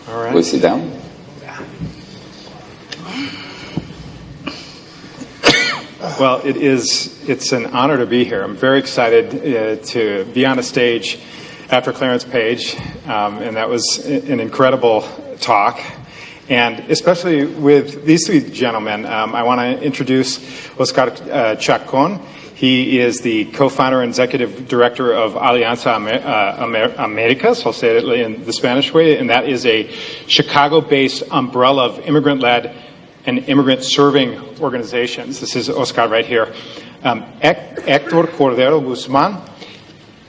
All right. Please sit down. Well, it's an honor to be here. I'm very excited to be on a stage after Clarence Page, and that was an incredible talk. And especially with these three gentlemen, I want to introduce Oscar Chacon. He is the co-founder and executive director of Alianza Americas, I'll say it in the Spanish way, and that is a Chicago-based umbrella of immigrant-led and immigrant-serving organizations. This is Oscar right here. Hector Cordero Guzman,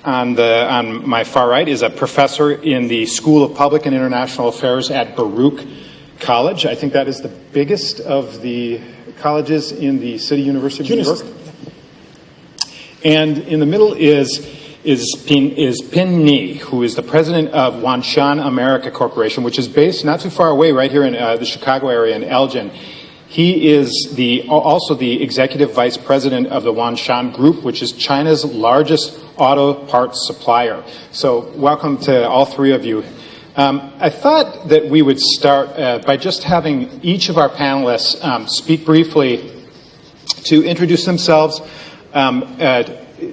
on my far right, is a professor in the School of Public and International Affairs at Baruch College. I think that is the biggest of the colleges in the City University of New York. And in the middle is Pin Ni, who is the president of Wanshan America Corporation, which is based not too far away, right here in the Chicago area in Elgin. He is also the executive vice president of the Wanshan Group, which is China's largest auto parts supplier. So welcome to all three of you. I thought that we would start by just having each of our panelists speak briefly to introduce themselves,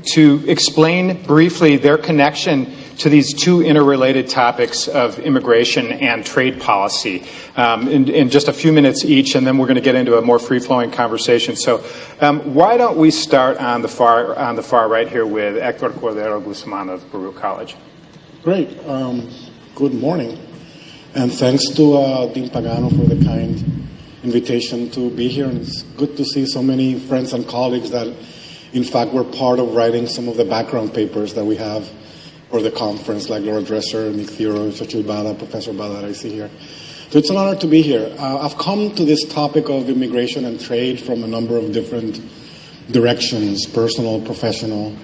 to explain briefly their connection to these two interrelated topics of immigration and trade policy in just a few minutes each, and then we're going to get into a more free-flowing conversation. So why don't we start on the far right here with Hector Cordero Guzman of Baruch College. Great. Good morning, and thanks to Dean Pagano for the kind invitation to be here. And it's good to see so many friends and colleagues that, in fact, were part of writing some of the background papers that we have for the conference, like Laura Dresser, Nick Theoro, Xochitl Bada, Professor Bada that I see here. So it's an honor to be here. I've come to this topic of immigration and trade from a number of different directions, personal, professional.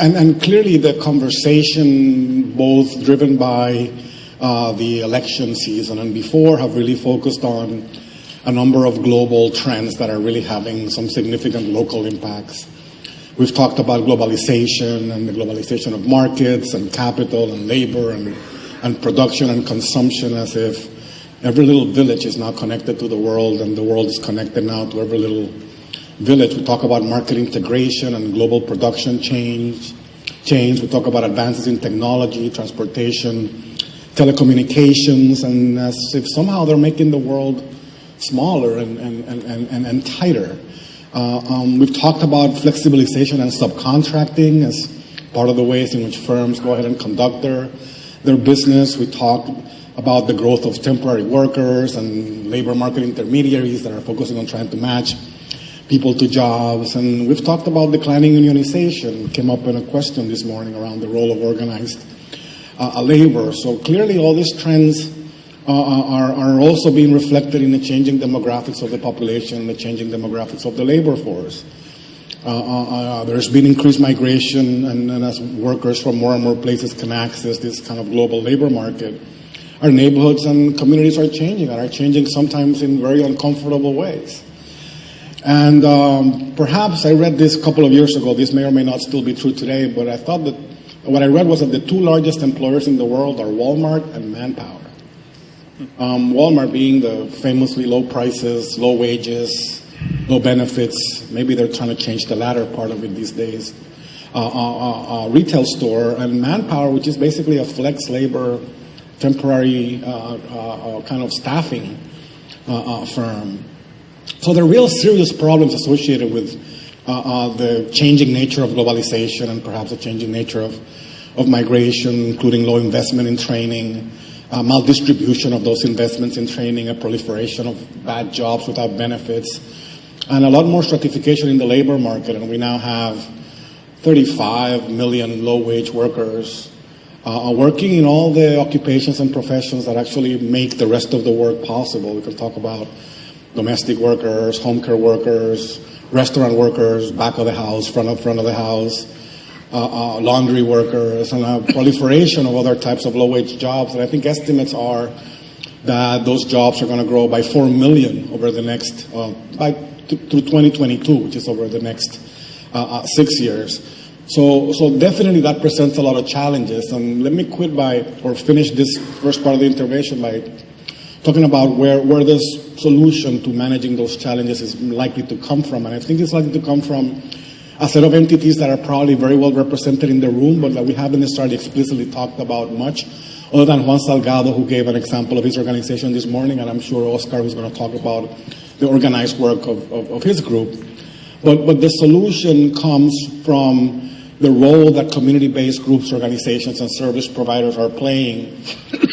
And clearly the conversation, both driven by the election season and before, have really focused on a number of global trends that are really having some significant local impacts. We've talked about globalization and the globalization of markets and capital and labor and production and consumption, as if every little village is now connected to the world and the world is connected now to every little village. We talk about market integration and global production change. We talk about advances in technology, transportation, telecommunications, and as if somehow they're making the world smaller and tighter. We've talked about flexibilization and subcontracting as part of the ways in which firms go ahead and conduct their business. We talked about the growth of temporary workers and labor market intermediaries that are focusing on trying to match people to jobs. And we've talked about declining unionization. It came up in a question this morning around the role of organized labor. So clearly all these trends are also being reflected in the changing demographics of the population, the changing demographics of the labor force. There's been increased migration, and as workers from more and more places can access this kind of global labor market, our neighborhoods and communities are changing sometimes in very uncomfortable ways. And perhaps I read this a couple of years ago. This may or may not still be true today, but I thought that what I read was that the two largest employers in the world are Walmart and Manpower. Walmart being the famously low prices, low wages, low benefits. Maybe they're trying to change the latter part of it these days. Retail store, and Manpower, which is basically a flex labor, temporary kind of staffing firm. So there are real serious problems associated with the changing nature of globalization and perhaps the changing nature of migration, including low investment in training, maldistribution of those investments in training, a proliferation of bad jobs without benefits, and a lot more stratification in the labor market. And we now have 35 million low-wage workers working in all the occupations and professions that actually make the rest of the work possible. We can talk about domestic workers, home care workers, restaurant workers, back of the house, front of the house, laundry workers, and a proliferation of other types of low-wage jobs. And I think estimates are that those jobs are going to grow by 4 million over the next, through 2022, which is over the next 6 years. So definitely that presents a lot of challenges. And let me finish this first part of the intervention by talking about where the solution to managing those challenges is likely to come from. And I think it's likely to come from a set of entities that are probably very well represented in the room, but that we haven't necessarily explicitly talked about much, other than Juan Salgado, who gave an example of his organization this morning, and I'm sure Oscar, who's going to talk about the organized work of his group. But the solution comes from the role that community-based groups, organizations, and service providers are playing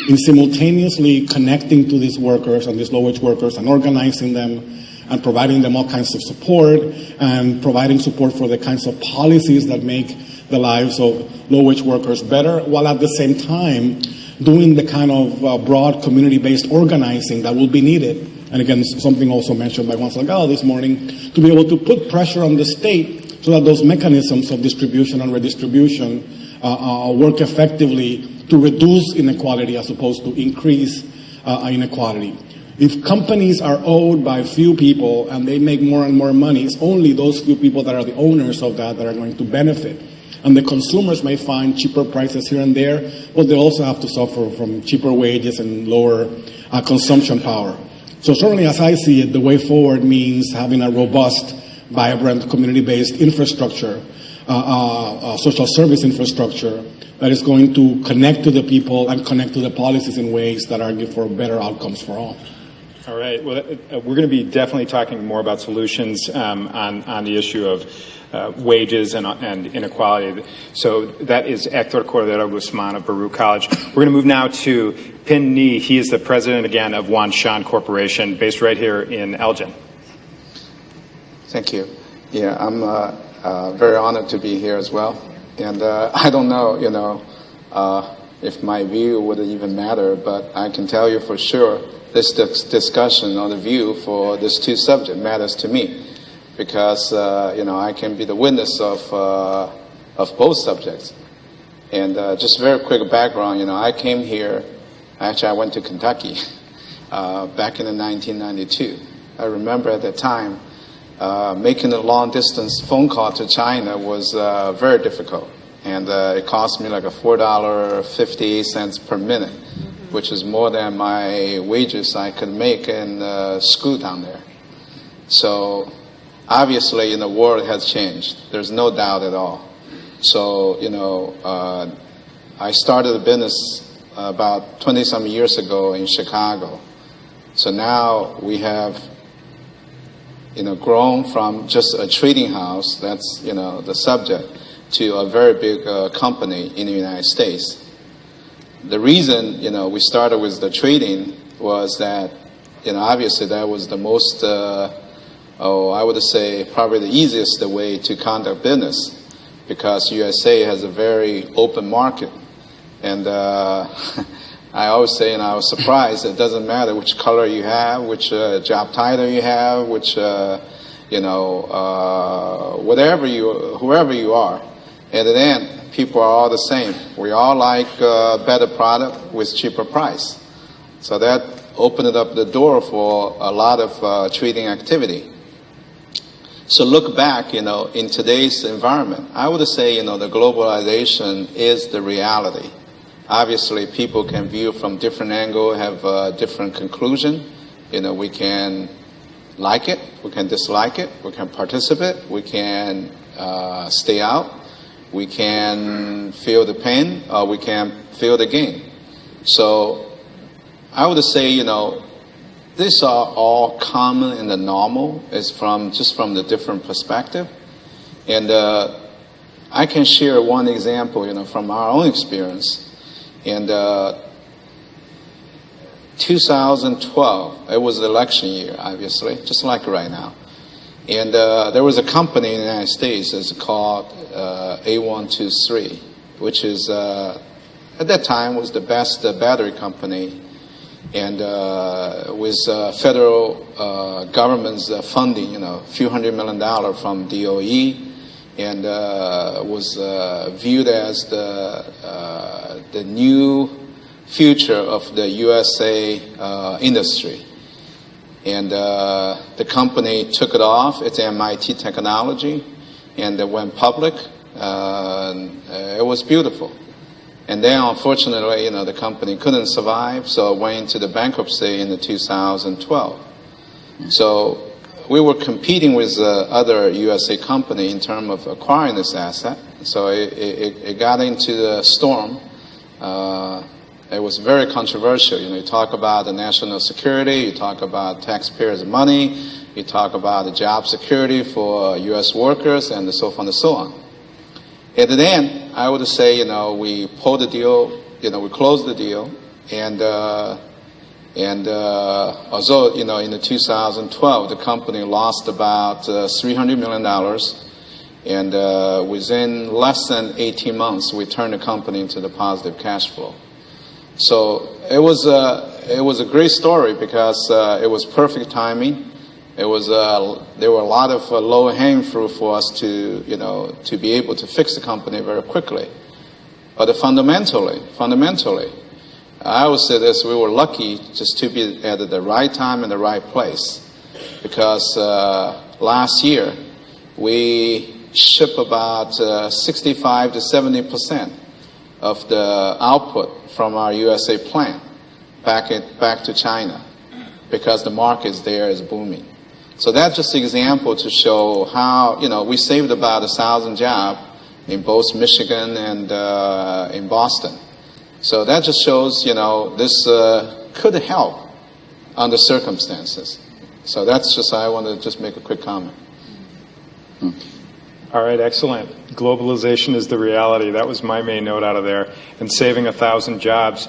in simultaneously connecting to these workers and these low-wage workers and organizing them and providing them all kinds of support and providing support for the kinds of policies that make the lives of low-wage workers better, while at the same time doing the kind of broad community-based organizing that will be needed. And again, something also mentioned by Juan Salgado this morning, to be able to put pressure on the state so that those mechanisms of distribution and redistribution work effectively to reduce inequality as opposed to increase inequality. If companies are owned by few people and they make more and more money, it's only those few people that are the owners of that are going to benefit. And the consumers may find cheaper prices here and there, but they also have to suffer from cheaper wages and lower consumption power. So certainly, as I see it, the way forward means having a robust, vibrant, community-based infrastructure, social service infrastructure that is going to connect to the people and connect to the policies in ways that argue for better outcomes for all. All right. Well, we're going to be definitely talking more about solutions on the issue of wages and inequality. So that is Hector Cordero Guzman of Baruch College. We're going to move now to Pin Ni. He is the president, again, of Wan Shan Corporation, based right here in Elgin. Thank you. Yeah, I'm very honored to be here as well. And I don't know, if my view would even matter, but I can tell you for sure this discussion on the view for these two subjects matters to me, because I can be the witness of both subjects. And just very quick background, I came here. Actually, I went to Kentucky back in 1992. I remember at that time making a long distance phone call to China was very difficult, and it cost me like a $4.58 per minute, which is more than my wages I could make in school down there. So obviously, the world has changed. There's no doubt at all. So, I started a business about 20-some years ago in Chicago. So now we have, grown from just a trading house, that's, the subject, to a very big company in the United States. The reason, we started with the trading was that, obviously that was the most, I would say probably the easiest way to conduct business, because USA has a very open market. And I always say, I was surprised, it doesn't matter which color you have, which job title you have, which, whoever you are. At the end, people are all the same. We all like better product with cheaper price. So that opened up the door for a lot of trading activity. So look back, in today's environment, I would say, the globalization is the reality. Obviously, people can view from different angle, have a different conclusion. We can like it, we can dislike it, we can participate, we can stay out, we can feel the pain, or we can feel the gain. So I would say, these are all common and the normal. It's from the different perspective. And I can share one example, from our own experience. In 2012, it was the election year, obviously, just like right now. And there was a company in the United States that's called A123, which is, at that time, was the best battery company. And with federal government's funding, a few $100 million from DOE, and was viewed as the new future of the USA industry. And the company took it off. It's MIT technology, and it went public It was beautiful. And then, unfortunately, the company couldn't survive, so it went into the bankruptcy in the 2012. So we were competing with other USA company in terms of acquiring this asset. So it got into the storm. It was very controversial. You talk about the national security, you talk about taxpayers' money, you talk about the job security for U.S. workers, and so on and so on. At the end, I would say, we pulled the deal, we closed the deal, and although, in the 2012, the company lost about $300 million, and within less than 18 months, we turned the company into the positive cash flow. So it was a great story because it was perfect timing. There were a lot of low-hanging fruit for us to be able to fix the company very quickly. But fundamentally, I always say this: we were lucky just to be at the right time and the right place, because last year we shipped about 65 to 70% of the output from our USA plant back to China, because the market there is booming. So that's just an example to show how, we saved about 1,000 jobs in both Michigan and in Boston. So that just shows, this could help under circumstances. So I want to just make a quick comment. All right, excellent. Globalization is the reality. That was my main note out of there. And saving 1,000 jobs.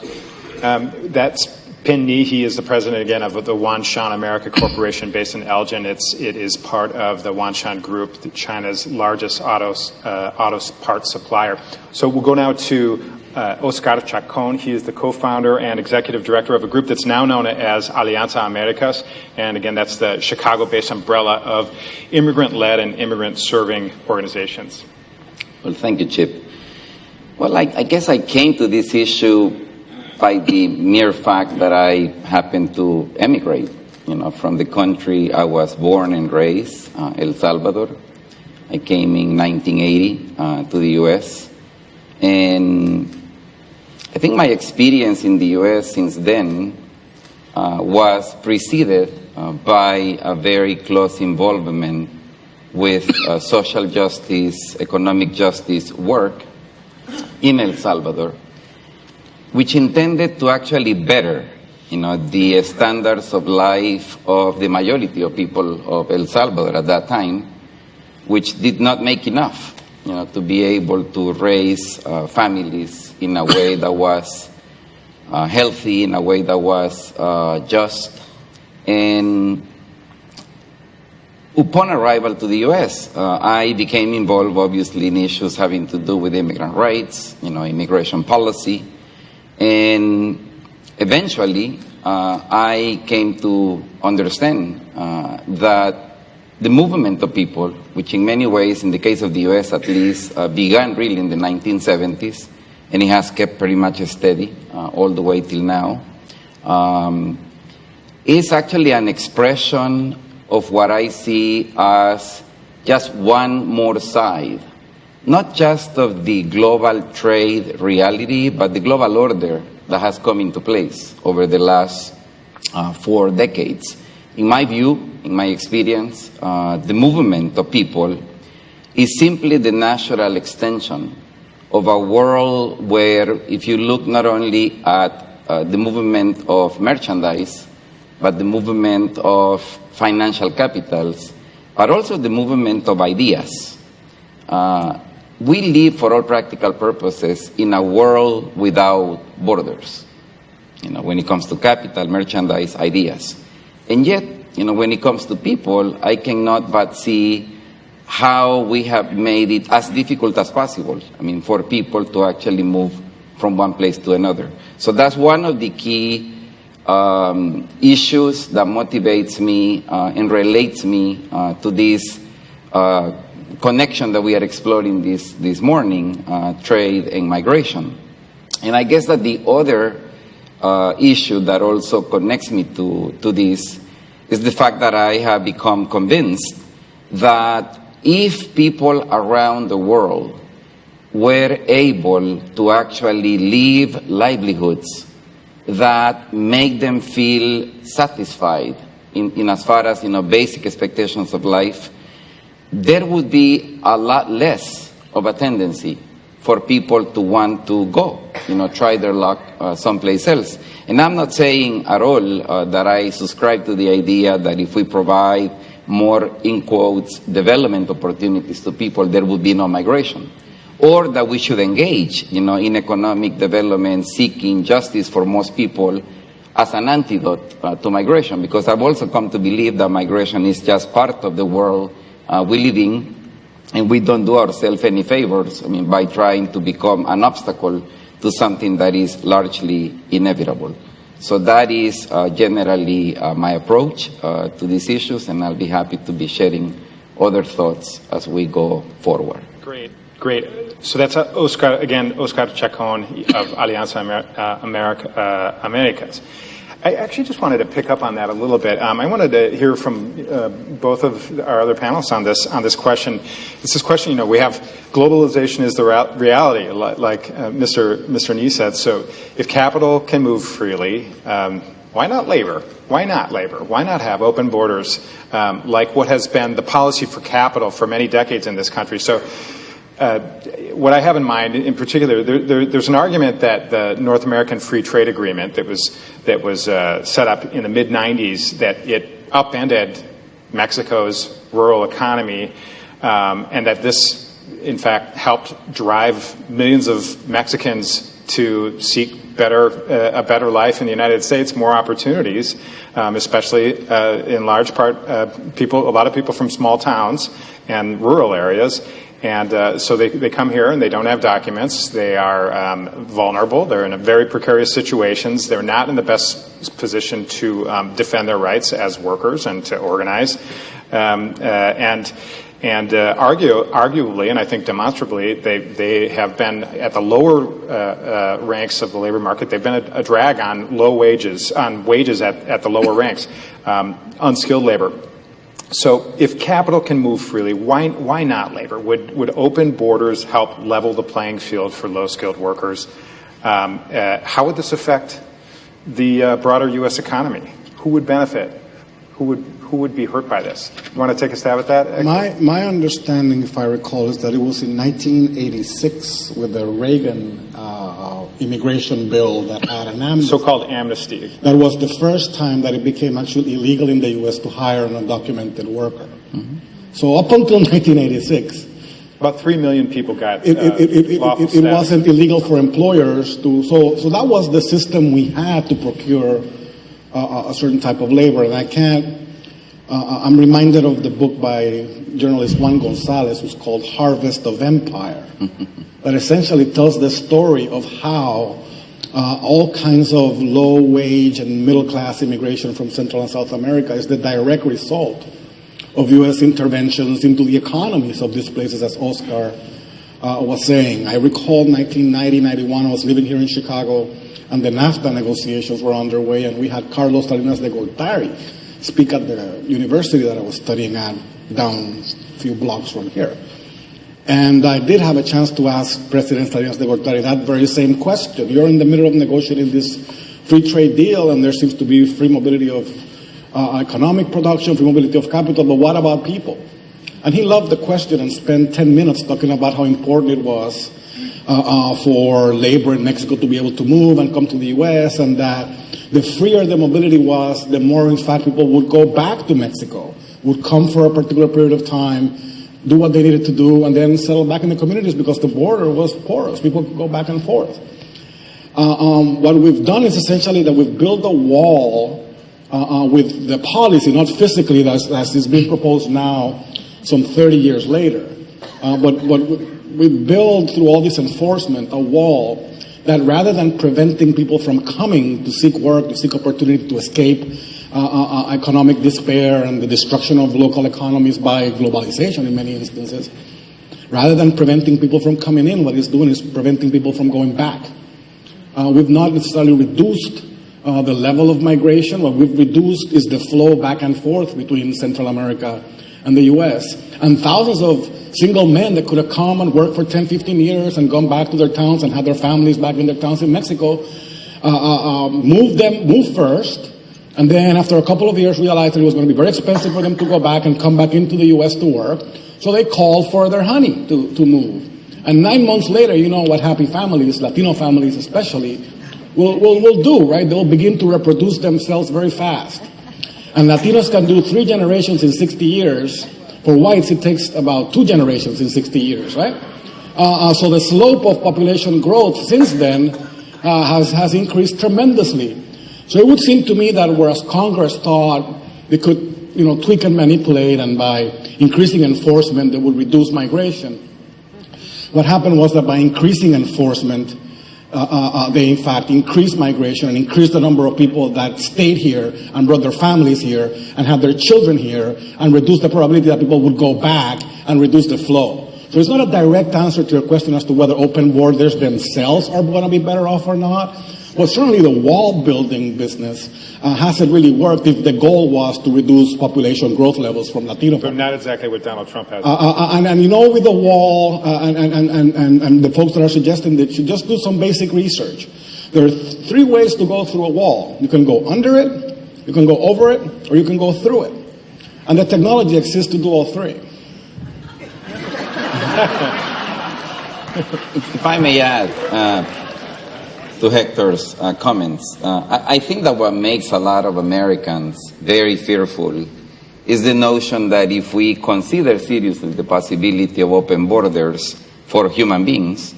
That's Pin Ni. He is the president, again, of the Wanshan America Corporation based in Elgin. It is part of the Wanshan Group, China's largest auto parts supplier. So we'll go now to Oscar Chacon. He is the co-founder and executive director of a group that's now known as Alianza Americas. And again, that's the Chicago-based umbrella of immigrant-led and immigrant-serving organizations. Well, thank you, Chip. Well, I guess I came to this issue by the mere fact that I happened to emigrate, from the country I was born and raised, El Salvador. I came in 1980 to the U.S. And I think my experience in the U.S. since then was preceded by a very close involvement with social justice, economic justice work in El Salvador, which intended to actually better, the standards of life of the majority of people of El Salvador at that time, which did not make enough, to be able to raise families in a way that was healthy, in a way that was just. And upon arrival to the U.S., I became involved, obviously, in issues having to do with immigrant rights, immigration policy. And eventually, I came to understand that the movement of people, which in many ways, in the case of the U.S. at least, began really in the 1970s, and it has kept pretty much steady all the way till now, is actually an expression of what I see as just one more side, not just of the global trade reality, but the global order that has come into place over the last 4 decades. In my view, in my experience, the movement of people is simply the natural extension of a world where, if you look not only at the movement of merchandise, but the movement of financial capitals, but also the movement of ideas. We live, for all practical purposes, in a world without borders, when it comes to capital, merchandise, ideas. And yet, when it comes to people, I cannot but see how we have made it as difficult as possible, for people to actually move from one place to another. So that's one of the key issues that motivates me and relates me to this connection that we are exploring this morning, trade and migration. And I guess that the other issue that also connects me to this is the fact that I have become convinced that if people around the world were able to actually live livelihoods that make them feel satisfied in as far as, basic expectations of life, there would be a lot less of a tendency for people to want to go, try their luck someplace else. And I'm not saying at all that I subscribe to the idea that if we provide more, in quotes, development opportunities to people, there would be no migration. Or that we should engage, in economic development, seeking justice for most people as an antidote to migration. Because I've also come to believe that migration is just part of the world we live in, and we don't do ourselves any favors, by trying to become an obstacle to something that is largely inevitable. So that is generally my approach to these issues, and I'll be happy to be sharing other thoughts as we go forward. Great. So that's Oscar Chacon of Alianza Americas. I actually just wanted to pick up on that a little bit. I wanted to hear from both of our other panelists on this question. It's this question, we have globalization is the reality, like Mr. Nee said. So if capital can move freely, why not labor? Why not labor? Why not have open borders like what has been the policy for capital for many decades in this country? So what I have in mind, in particular, there's an argument that the North American Free Trade Agreement that was set up in the mid-'90s, that it upended Mexico's rural economy, and that this, in fact, helped drive millions of Mexicans to seek a better life in the United States, more opportunities, especially in large part a lot of people from small towns and rural areas. And so they come here and they don't have documents. They are vulnerable. They're in a very precarious situations. They're not in the best position to defend their rights as workers and to organize. Arguably, and I think demonstrably, they have been at the lower ranks of the labor market. They've been a drag on wages at the lower ranks, unskilled labor. So if capital can move freely, why not labor? Would open borders help level the playing field for low-skilled workers? How would this affect the broader U.S. economy? Who would benefit? Who would be hurt by this? You want to take a stab at that? My understanding, if I recall, is that it was in 1986 with the Reagan immigration bill that had an amnesty. So-called amnesty. That was the first time that it became actually illegal in the U.S. to hire an undocumented worker. Mm-hmm. So up until 1986, about 3 million people got it wasn't illegal for employers to. So that was the system we had to procure a certain type of labor. And I'm reminded of the book by journalist Juan Gonzalez, who's called Harvest of Empire, that essentially tells the story of how all kinds of low-wage and middle-class immigration from Central and South America is the direct result of U.S. interventions into the economies of these places, as Oscar was saying. I recall 1990, 91, I was living here in Chicago, and the NAFTA negotiations were underway, and we had Carlos Salinas de Gortari speak at the university that I was studying at down a few blocks from here. And I did have a chance to ask President Salinas de Gortari that very same question. You're in the middle of negotiating this free trade deal, and there seems to be free mobility of economic production, free mobility of capital, but what about people? And he loved the question and spent 10 minutes talking about how important it was for labor in Mexico to be able to move and come to the U.S., and that the freer the mobility was, the more, in fact, people would go back to Mexico, would come for a particular period of time, do what they needed to do, and then settle back in the communities because the border was porous. People could go back and forth. What we've done is essentially that we've built a wall with the policy, not physically, as is being proposed now, some 30 years later. But we build through all this enforcement a wall that rather than preventing people from coming to seek work, to seek opportunity, to escape economic despair and the destruction of local economies by globalization in many instances, rather than preventing people from coming in, what it's doing is preventing people from going back. We've not necessarily reduced the level of migration. What we've reduced is the flow back and forth between Central America and the U.S. And thousands of single men that could have come and worked for 10, 15 years and gone back to their towns and had their families back in their towns in Mexico, moved first, and then after a couple of years realized that it was going to be very expensive for them to go back and come back into the U.S. to work, so they called for their honey to move. And 9 months later, you know what happy families, Latino families especially, will do, right? They'll begin to reproduce themselves very fast. And Latinos can do 3 generations in 60 years. For whites, it takes about 2 generations in 60 years, right? So the slope of population growth since then has increased tremendously. So it would seem to me that whereas Congress thought they could, tweak and manipulate, and by increasing enforcement, they would reduce migration, what happened was that by increasing enforcement, they in fact increased migration and increased the number of people that stayed here and brought their families here and had their children here, and reduced the probability that people would go back and reduce the flow. So it's not a direct answer to your question as to whether open borders themselves are going to be better off or not. Well, certainly the wall building business hasn't really worked if the goal was to reduce population growth levels from Latino But not exactly what Donald Trump has. and with the wall and the folks that are suggesting that you just do some basic research. There are 3 ways to go through a wall. You can go under it, you can go over it, or you can go through it. And the technology exists to do all 3. If I may add to Hector's comments, I think that what makes a lot of Americans very fearful is the notion that if we consider seriously the possibility of open borders for human beings,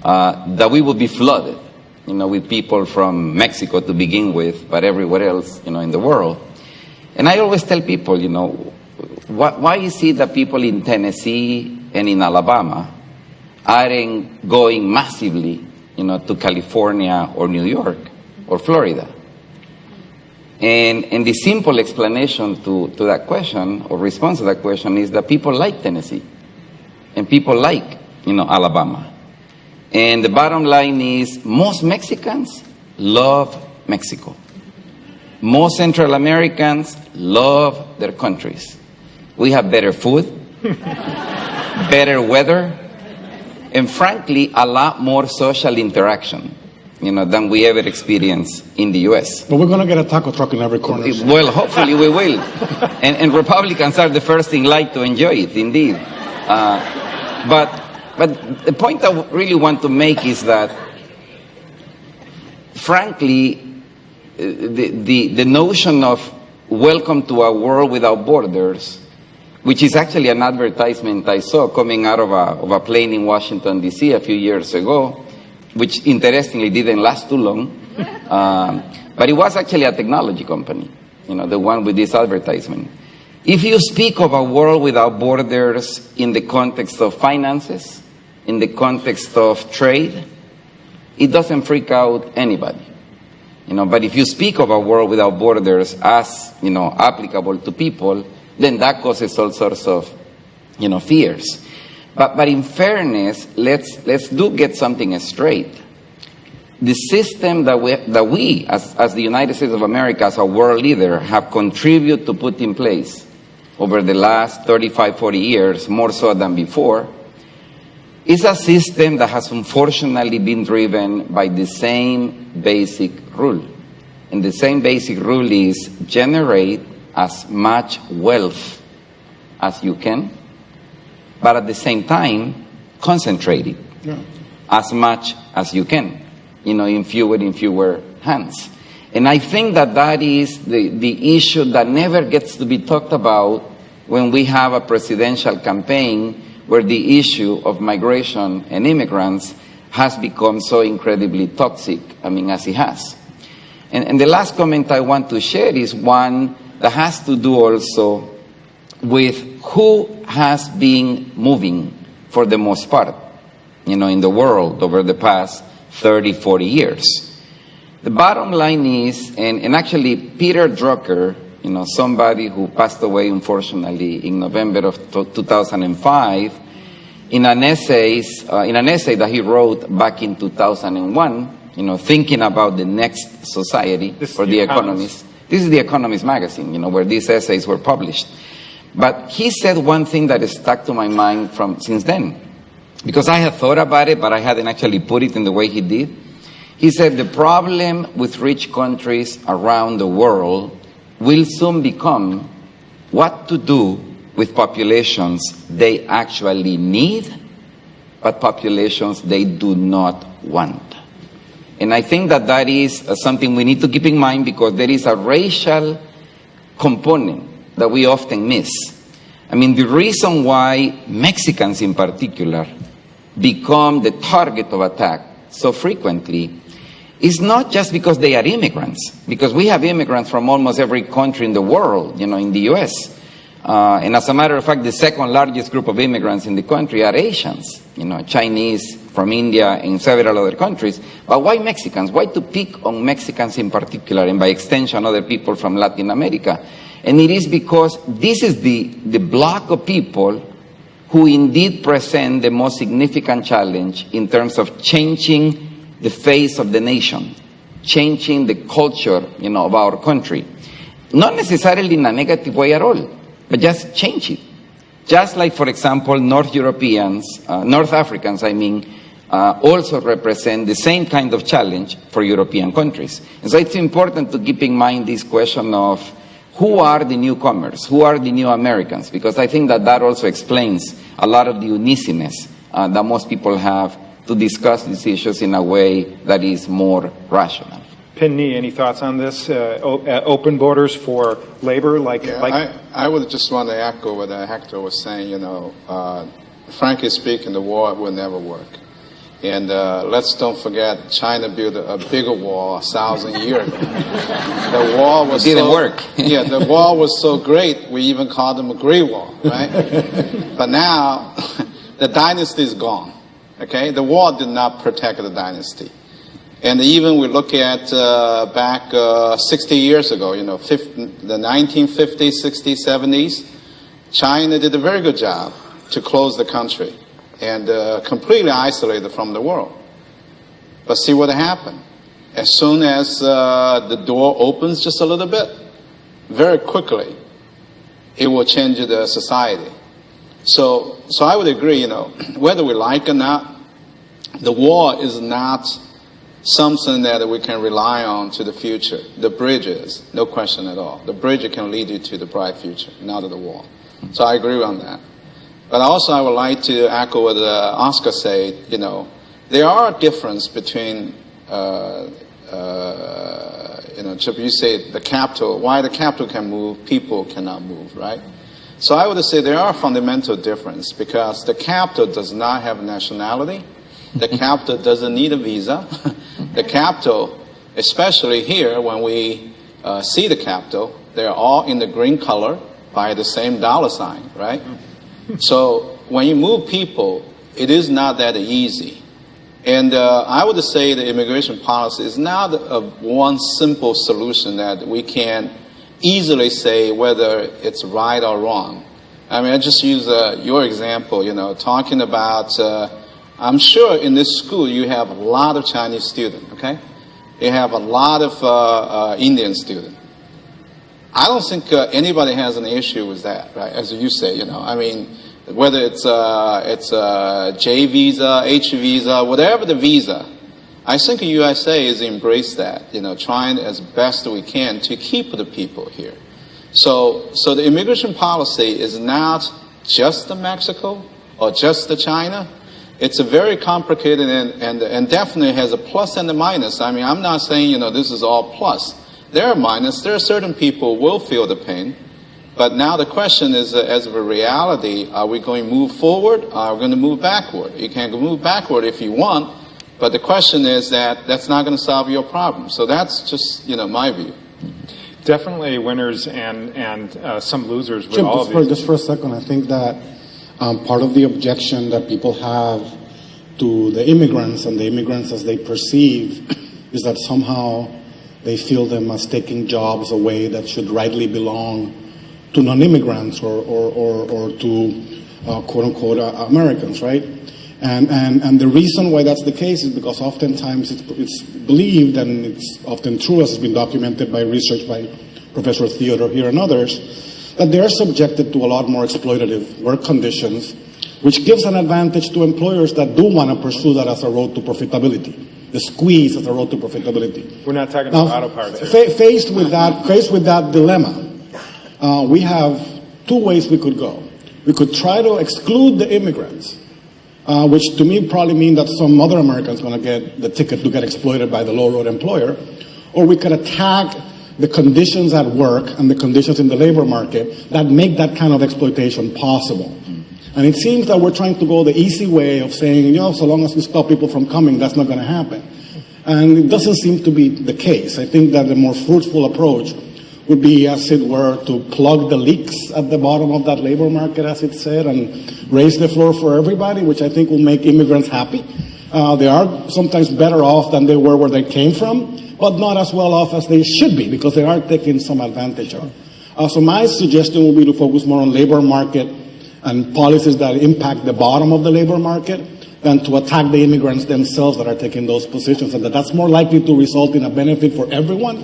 that we will be flooded, with people from Mexico to begin with, but everywhere else, in the world. And I always tell people, why is it that people in Tennessee and in Alabama aren't going massively, to California or New York or Florida? And the simple explanation to that question, or response to that question, is that people like Tennessee and people like, Alabama. And the bottom line is most Mexicans love Mexico. Most Central Americans love their countries. We have better food, better weather, and frankly, a lot more social interaction, than we ever experienced in the U.S. But we're going to get a taco truck in every corner. Well, hopefully we will. And Republicans are the first in line to enjoy it, indeed. But the point I really want to make is that, frankly, the notion of welcome to a world without borders, which is actually an advertisement I saw coming out of a plane in Washington, D.C. a few years ago, which interestingly didn't last too long. But it was actually a technology company, the one with this advertisement. If you speak of a world without borders in the context of finances, in the context of trade, it doesn't freak out anybody. But if you speak of a world without borders as, applicable to people, then that causes all sorts of, fears. But in fairness, let's do get something straight. The system that we as the United States of America, as a world leader, have contributed to put in place over the last 35, 40 years, more so than before, is a system that has unfortunately been driven by the same basic rule. And the same basic rule is generate as much wealth as you can, but at the same time, concentrate it as much as you can, in fewer hands. And I think that is the issue that never gets to be talked about when we have a presidential campaign where the issue of migration and immigrants has become so incredibly toxic, as it has. And the last comment I want to share is one that has to do also with who has been moving for the most part, in the world over the past 30, 40 years. The bottom line is, and actually Peter Drucker, somebody who passed away unfortunately in November of 2005, in an essay that he wrote back in 2001, thinking about the next society for The Economist. This is The Economist magazine, where these essays were published. But he said one thing that stuck to my mind from since then, because I had thought about it, but I hadn't actually put it in the way he did. He said the problem with rich countries around the world will soon become what to do with populations they actually need, but populations they do not want. And I think that that is something we need to keep in mind, because there is a racial component that we often miss. I mean, the reason why Mexicans in particular become the target of attack so frequently is not just because they are immigrants, because we have immigrants from almost every country in the world, in the U.S. And as a matter of fact, the second largest group of immigrants in the country are Asians, Chinese from India and several other countries. But why Mexicans? Why to pick on Mexicans in particular, and by extension other people from Latin America? And it is because this is the block of people who indeed present the most significant challenge in terms of changing the face of the nation, changing the culture, of our country. Not necessarily in a negative way at all, but just change it. Just like, for example, North Africans, also represent the same kind of challenge for European countries. And so it's important to keep in mind this question of who are the newcomers, who are the new Americans, because I think that that also explains a lot of the uneasiness that most people have to discuss these issues in a way that is more rational. Pin-Ni, any thoughts on this? Open borders for labor? I would just want to echo what Hector was saying. Frankly speaking, the war will never work. And let's don't forget, China built a bigger wall 1,000 years ago. The wall was didn't work. Yeah, the wall was so great, we even called them a Great Wall, right? But now, the dynasty is gone. Okay, the wall did not protect the dynasty. And even we look at back 60 years ago, the 1950s, 60s, 70s, China did a very good job to close the country and completely isolate it from the world. But see what happened. As soon as the door opens just a little bit, very quickly, it will change the society. So I would agree, whether we like it or not, the war is not something that we can rely on to the future. The bridge is, no question at all. The bridge can lead you to the bright future, not the war. So I agree on that. But also I would like to echo what Oscar said, there are differences between, you say the capital, why the capital can move, people cannot move, right? So I would say there are fundamental differences, because the capital does not have nationality. The capital doesn't need a visa. The capital, especially here, when we see the capital, they're all in the green color by the same dollar sign, right? So when you move people, it is not that easy. And I would say the immigration policy is not one simple solution that we can easily say whether it's right or wrong. I just use your example, talking about, I'm sure in this school you have a lot of Chinese students, okay? You have a lot of Indian students. I don't think anybody has an issue with that, right? As you say, whether it's a J visa, H visa, whatever the visa, I think the USA has embraced that, trying as best we can to keep the people here. So the immigration policy is not just the Mexico or just the China. It's a very complicated and definitely has a plus and a minus. I'm not saying, this is all plus. There are minus. There are certain people who will feel the pain. But now the question is, as of a reality, are we going to move forward or are we going to move backward? You can move backward if you want, but the question is that's not going to solve your problem. So that's just, my view. Definitely winners and some losers with all of these. Just for a second, I think that part of the objection that people have to the immigrants and the immigrants as they perceive is that somehow they feel them as taking jobs away that should rightly belong to non-immigrants or to quote-unquote Americans, right? And the reason why that's the case is because oftentimes it's believed, and it's often true, as has been documented by research by Professor Theodore here and others, that they're subjected to a lot more exploitative work conditions, which gives an advantage to employers that do want to pursue that as a road to profitability. The squeeze as a road to profitability. We're not talking Now, about auto parts here. faced with that dilemma, we have two ways we could go. We could try to exclude the immigrants, which to me probably mean that some other Americans going to get the ticket to get exploited by the low-road employer, or we could attack the conditions at work and the conditions in the labor market that make that kind of exploitation possible. And it seems that we're trying to go the easy way of saying, so long as we stop people from coming, that's not going to happen. And it doesn't seem to be the case. I think that the more fruitful approach would be, as it were, to plug the leaks at the bottom of that labor market, as it said, and raise the floor for everybody, which I think will make immigrants happy. They are sometimes better off than they were where they came from, but not as well off as they should be, because they are taking some advantage of. So my suggestion would be to focus more on labor market and policies that impact the bottom of the labor market than to attack the immigrants themselves that are taking those positions, and that's more likely to result in a benefit for everyone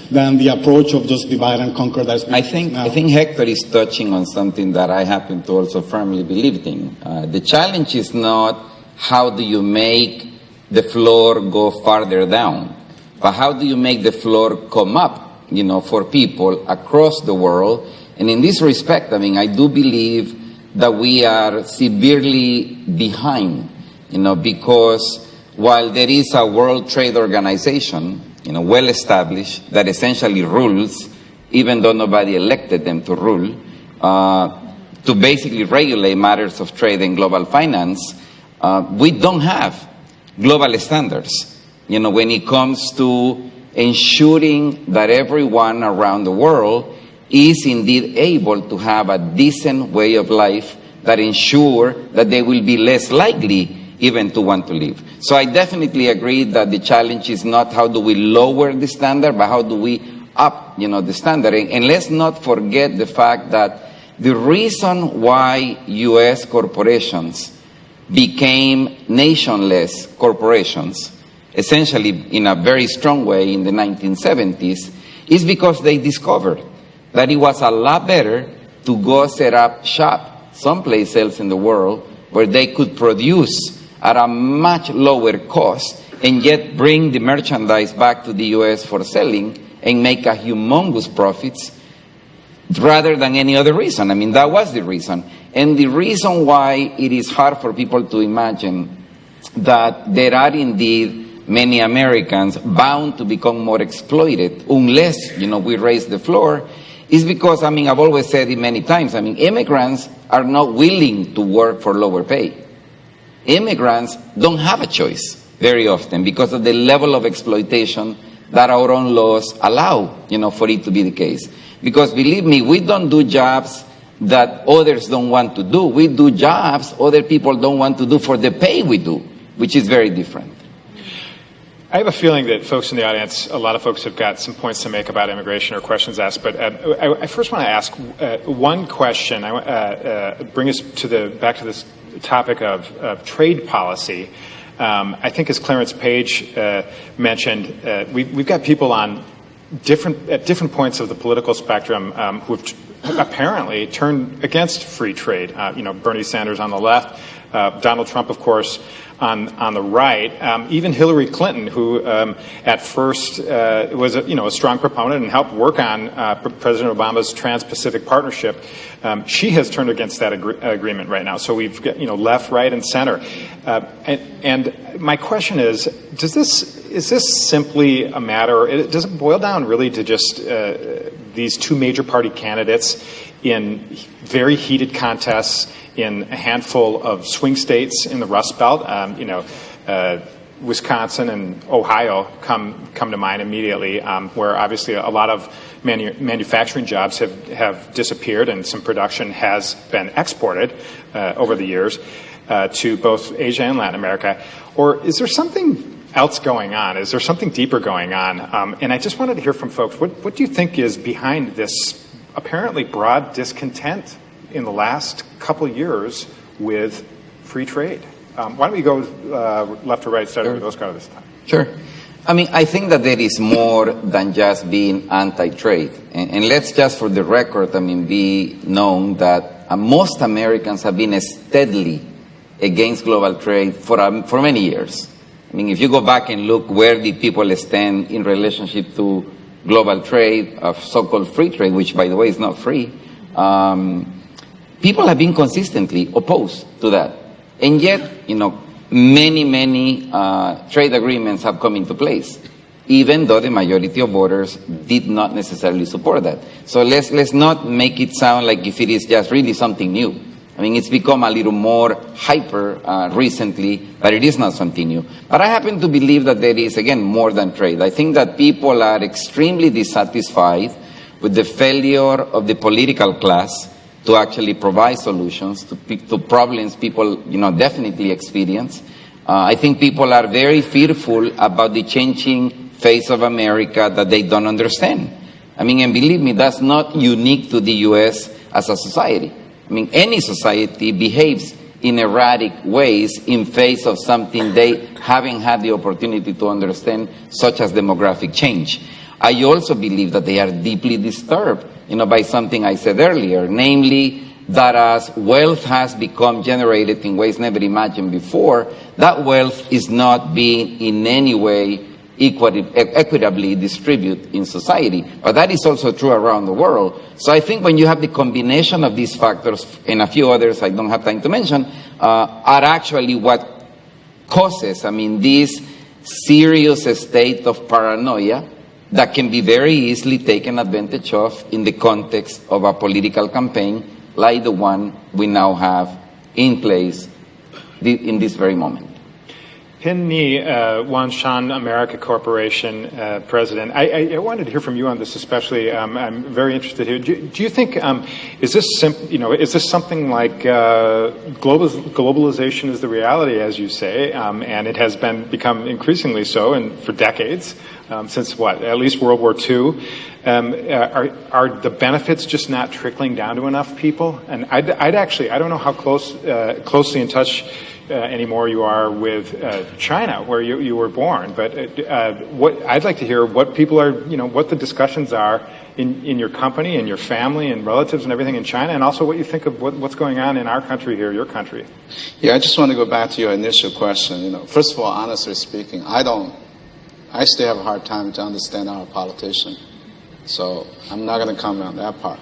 than the approach of just divide and conquer that's I think Hector is touching on something that I happen to also firmly believe in. The challenge is not how do you make the floor go farther down, but how do you make the floor come up, for people across the world. And in this respect, I do believe that we are severely behind, because while there is a World Trade Organization, well established, that essentially rules, even though nobody elected them to rule, to basically regulate matters of trade and global finance, we don't have global standards, when it comes to ensuring that everyone around the world is indeed able to have a decent way of life that ensure that they will be less likely even to want to leave. So I definitely agree that the challenge is not how do we lower the standard, but how do we up, the standard. And let's not forget the fact that the reason why U.S. corporations became nationless corporations, essentially in a very strong way in the 1970s, is because they discovered that it was a lot better to go set up shop someplace else in the world where they could produce at a much lower cost and yet bring the merchandise back to the U.S. for selling and make a humongous profits rather than any other reason. That was the reason. And the reason why it is hard for people to imagine that there are indeed many Americans bound to become more exploited unless, we raise the floor is because, I've always said it many times, immigrants are not willing to work for lower pay. Immigrants don't have a choice very often because of the level of exploitation that our own laws allow, for it to be the case. Because believe me, we don't do jobs that others don't want to do. We do jobs other people don't want to do for the pay we do, which is very different. I have a feeling that folks in the audience, a lot of folks have got some points to make about immigration or questions asked, but I first want to ask one question. I bring us back to this topic of trade policy. I think as Clarence Page mentioned, we've got people at different points of the political spectrum who have apparently turned against free trade. Bernie Sanders on the left, Donald Trump, of course, on the right, even Hillary Clinton, who at first was a strong proponent and helped work on President Obama's Trans-Pacific Partnership. She has turned against that agreement right now. So we've got left, right, and center. And my question is this simply a matter? Does it boil down really to just these two major party candidates in very heated contests in a handful of swing states in the Rust Belt? Wisconsin and Ohio come to mind immediately, where obviously a lot of manufacturing jobs have disappeared and some production has been exported over the years to both Asia and Latin America. Or is there something else going on? Is there something deeper going on? And I just wanted to hear from folks, what do you think is behind this apparently broad discontent in the last couple of years with free trade? Why don't we go left to right, starting with Oscar this time? Sure. I mean, I think that there is more than just being anti-trade. And let's just, for the record, I mean, be known that most Americans have been steadily against global trade for many years. I mean, if you go back and look where did people stand in relationship to global trade, of so-called free trade, which, by the way, is not free, people have been consistently opposed to that. And yet, you know, many trade agreements have come into place, even though the majority of voters did not necessarily support that. So let's not make it sound like if it is just really something new. I mean, it's become a little more hyper recently, but it is not something new. But I happen to believe that there is, again, more than trade. I think that people are extremely dissatisfied with the failure of the political class to actually provide solutions to problems people, you know, definitely experience. I think people are very fearful about the changing face of America that they don't understand. I mean, and believe me, that's not unique to the U.S. as a society. I mean, any society behaves in erratic ways in face of something they haven't had the opportunity to understand, such as demographic change. I also believe that they are deeply disturbed, you know, by something I said earlier, namely that as wealth has become generated in ways never imagined before, that wealth is not being in any way equitably distributed in society. But that is also true around the world. So I think when you have the combination of these factors and a few others I don't have time to mention, are actually what causes, I mean, this serious state of paranoia that can be very easily taken advantage of in the context of a political campaign like the one we now have in place in this very moment. Pin Ni, Wanshan America Corporation president. I wanted to hear from you on this, especially. I'm very interested here. Do you think is this something like globalization is the reality, as you say, and it has become increasingly so, and for decades, since at least World War II. Are the benefits just not trickling down to enough people? And I don't know how closely in touch anymore you are with China, where you were born. But I'd like to hear what people are, what the discussions are in your company and your family and relatives and everything in China, and also what you think of what's going on in our country here, your country. Yeah, I just want to go back to your initial question. First of all, honestly speaking, I still have a hard time to understand our politicians. So I'm not going to comment on that part.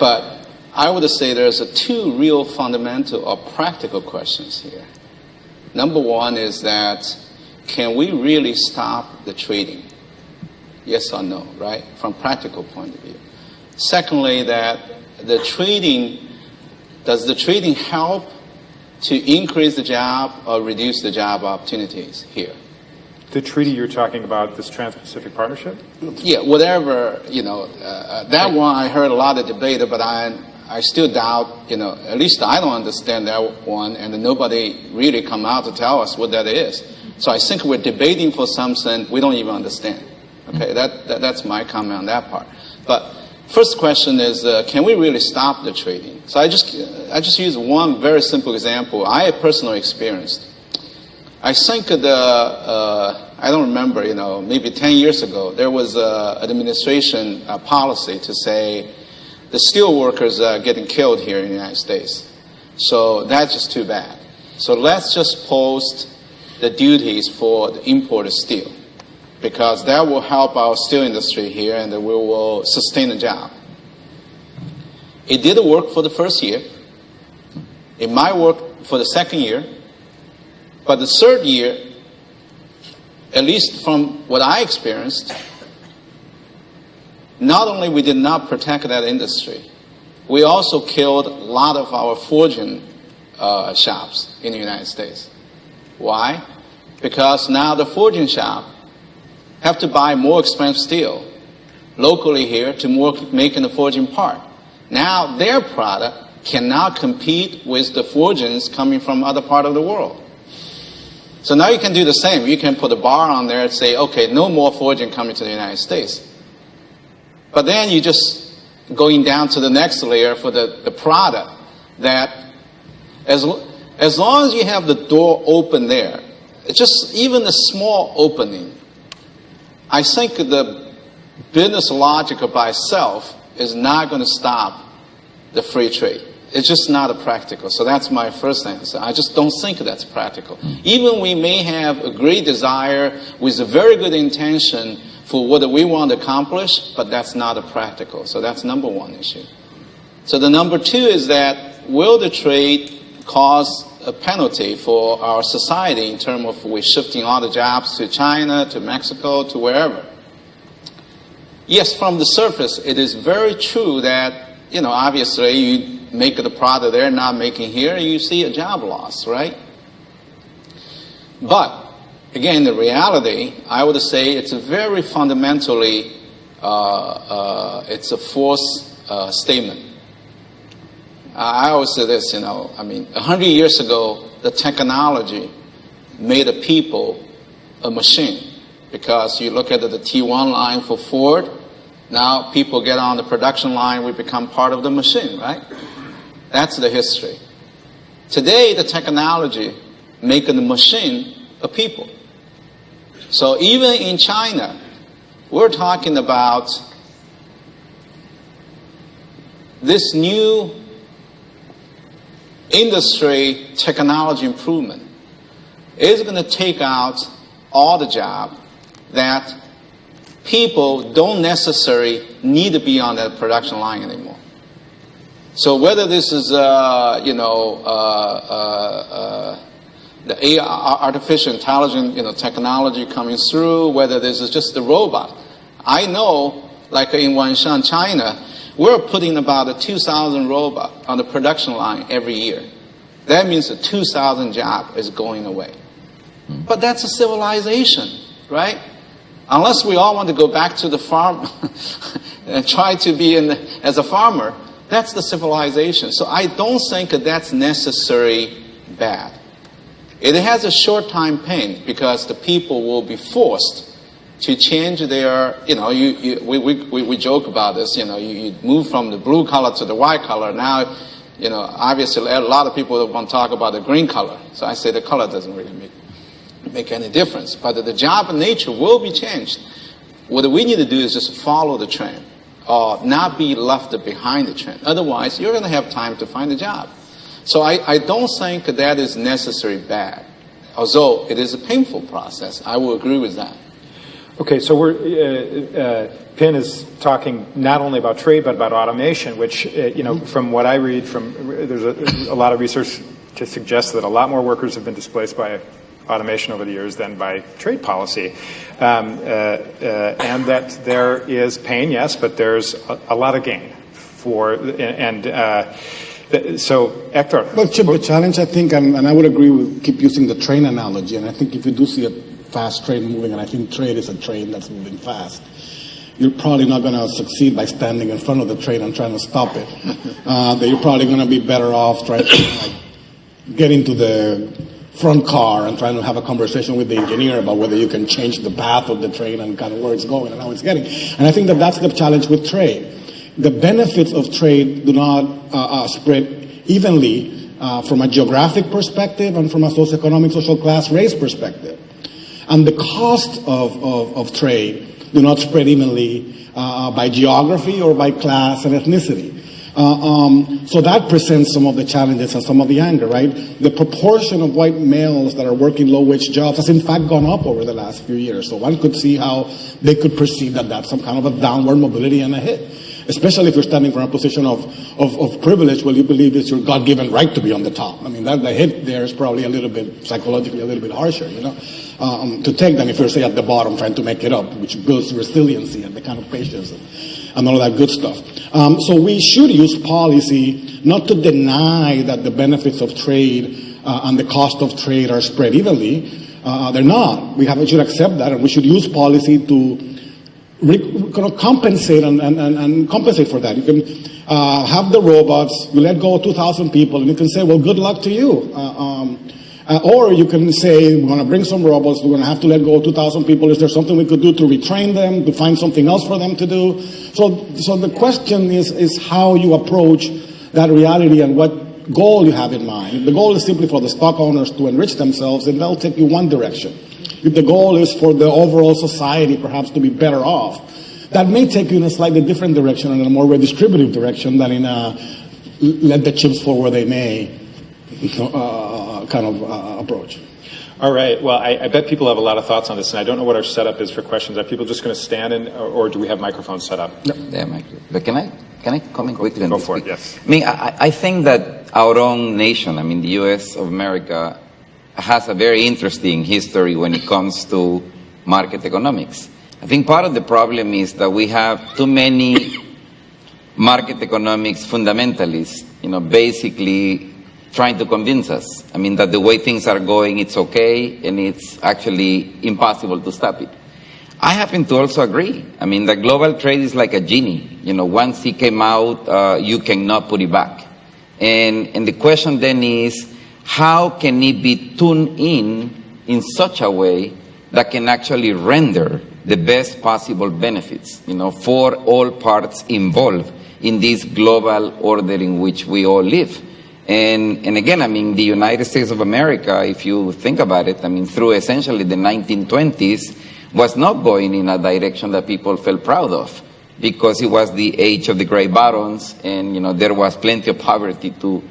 But I would say there's two real fundamental or practical questions here. Number one is that, can we really stop the trading? Yes or no, right? From practical point of view. Secondly, that does the trading help to increase the job or reduce the job opportunities here? The treaty you're talking about, this Trans-Pacific Partnership? Yeah, whatever, that one I heard a lot of debate, but I still doubt, at least I don't understand that one, and nobody really come out to tell us what that is. So I think we're debating for something we don't even understand. Okay, that's my comment on that part. But first question is, can we really stop the trading? So I just use one very simple example I have personally experienced. I think I don't remember, maybe 10 years ago, there was an administration policy to say the steel workers are getting killed here in the United States. So that's just too bad. So let's just post the duties for the import of steel, because that will help our steel industry here and we will sustain the job. It didn't work for the first year. It might work for the second year. But the third year, at least from what I experienced, not only we did not protect that industry, we also killed a lot of our forging shops in the United States. Why? Because now the forging shop have to buy more expensive steel locally here to making the forging part. Now their product cannot compete with the forgings coming from other part of the world. So now you can do the same. You can put a bar on there and say, okay, no more forging coming to the United States. But then you just going down to the next layer for the product that as long as you have the door open there, just even a small opening, I think the business logic by itself is not going to stop the free trade. It's just not practical. So that's my first answer. I just don't think that's practical. Even we may have a great desire with a very good intention for what we want to accomplish, but that's not practical. So that's number one issue. So the number two is that will the trade cause a penalty for our society in terms of we shifting all the jobs to China, to Mexico, to wherever? Yes, from the surface, it is very true that, obviously you make the product they're not making here, you see a job loss, right? But, again, the reality, I would say it's a very fundamentally, it's a false statement. I always say this, 100 years ago, the technology made the people a machine. Because you look at the T1 line for Ford, now people get on the production line, we become part of the machine, right? That's the history. Today, the technology making the machine a people. So even in China, we're talking about this new industry technology improvement is going to take out all the jobs that people don't necessarily need to be on that production line anymore. So whether this is, the artificial intelligence, technology coming through, whether this is just the robot. I know, like in Wanshan, China, we're putting about 2,000 robots on the production line every year. That means that 2,000 jobs is going away. But that's a civilization, right? Unless we all want to go back to the farm and try to be as a farmer, that's the civilization. So I don't think that that's necessarily bad. It has a short time pain because the people will be forced to change their, we joke about this, you move from the blue color to the white color. Now, obviously a lot of people want to talk about the green color. So I say the color doesn't really make any difference. But the job nature will be changed. What we need to do is just follow the trend or not be left behind the trend. Otherwise, you're going to have time to find a job. So I don't think that is necessarily bad. Although it is a painful process, I will agree with that. Okay, so Pin is talking not only about trade but about automation, which from what I read, there's a lot of research to suggest that a lot more workers have been displaced by automation over the years than by trade policy, and that there is pain, yes, but there's a lot of gain so, Hector. But the challenge, I think, and I would agree with keep using the train analogy, and I think if you do see a fast train moving, and I think trade is a train that's moving fast, you're probably not going to succeed by standing in front of the train and trying to stop it. That you're probably going to be better off trying to get into the front car and trying to have a conversation with the engineer about whether you can change the path of the train and kind of where it's going and how it's getting. And I think that's the challenge with trade. The benefits of trade do not spread evenly from a geographic perspective and from a socioeconomic, social class, race perspective. And the cost of trade do not spread evenly by geography or by class and ethnicity. So that presents some of the challenges and some of the anger, right? The proportion of white males that are working low-wage jobs has in fact gone up over the last few years. So one could see how they could perceive that that's some kind of a downward mobility and a hit. Especially if you're standing from a position of privilege where you believe it's your God-given right to be on the top. I mean, the hit there is probably a little bit, psychologically, a little bit harsher, to take than if you're, say, at the bottom trying to make it up, which builds resiliency and the kind of patience and all of that good stuff. So we should use policy not to deny that the benefits of trade and the cost of trade are spread evenly. They're not. We should accept that, and we should use policy to compensate and compensate for that. You can have the robots, you let go of 2,000 people, and you can say, well, good luck to you. Or you can say, we're going to bring some robots, we're going to have to let go of 2,000 people. Is there something we could do to retrain them, to find something else for them to do? So the question is how you approach that reality and what goal you have in mind. If the goal is simply for the stock owners to enrich themselves, then they'll take you one direction. If the goal is for the overall society perhaps to be better off, that may take you in a slightly different direction and in a more redistributive direction than in a let the chips fall where they may kind of approach. All right. Well, I bet people have a lot of thoughts on this, and I don't know what our setup is for questions. Are people just going to stand, or do we have microphones set up? No, there are microphones. But can I comment quickly on Go this? for it, yes. I mean, I think that our own nation, I mean, the U.S. of America, has a very interesting history when it comes to market economics. I think part of the problem is that we have too many market economics fundamentalists, basically trying to convince us. I mean, that the way things are going, it's okay, and it's actually impossible to stop it. I happen to also agree. I mean, the global trade is like a genie. Once it came out, you cannot put it back. And the question then is, how can it be tuned in such a way that can actually render the best possible benefits, for all parts involved in this global order in which we all live? And again, I mean, the United States of America, if you think about it, I mean, through essentially the 1920s, was not going in a direction that people felt proud of, because it was the age of the gray barons, and, there was plenty of poverty to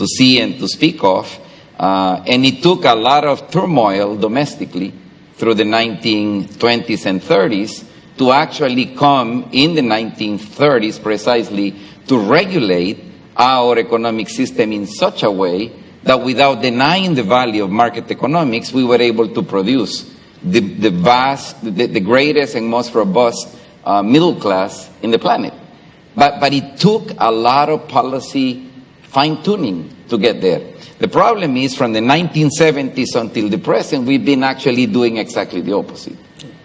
see and to speak of. And it took a lot of turmoil domestically through the 1920s and 30s to actually come in the 1930s precisely to regulate our economic system in such a way that without denying the value of market economics, we were able to produce the greatest and most robust middle class in the planet. But it took a lot of policy fine-tuning to get there. The problem is, from the 1970s until the present, we've been actually doing exactly the opposite.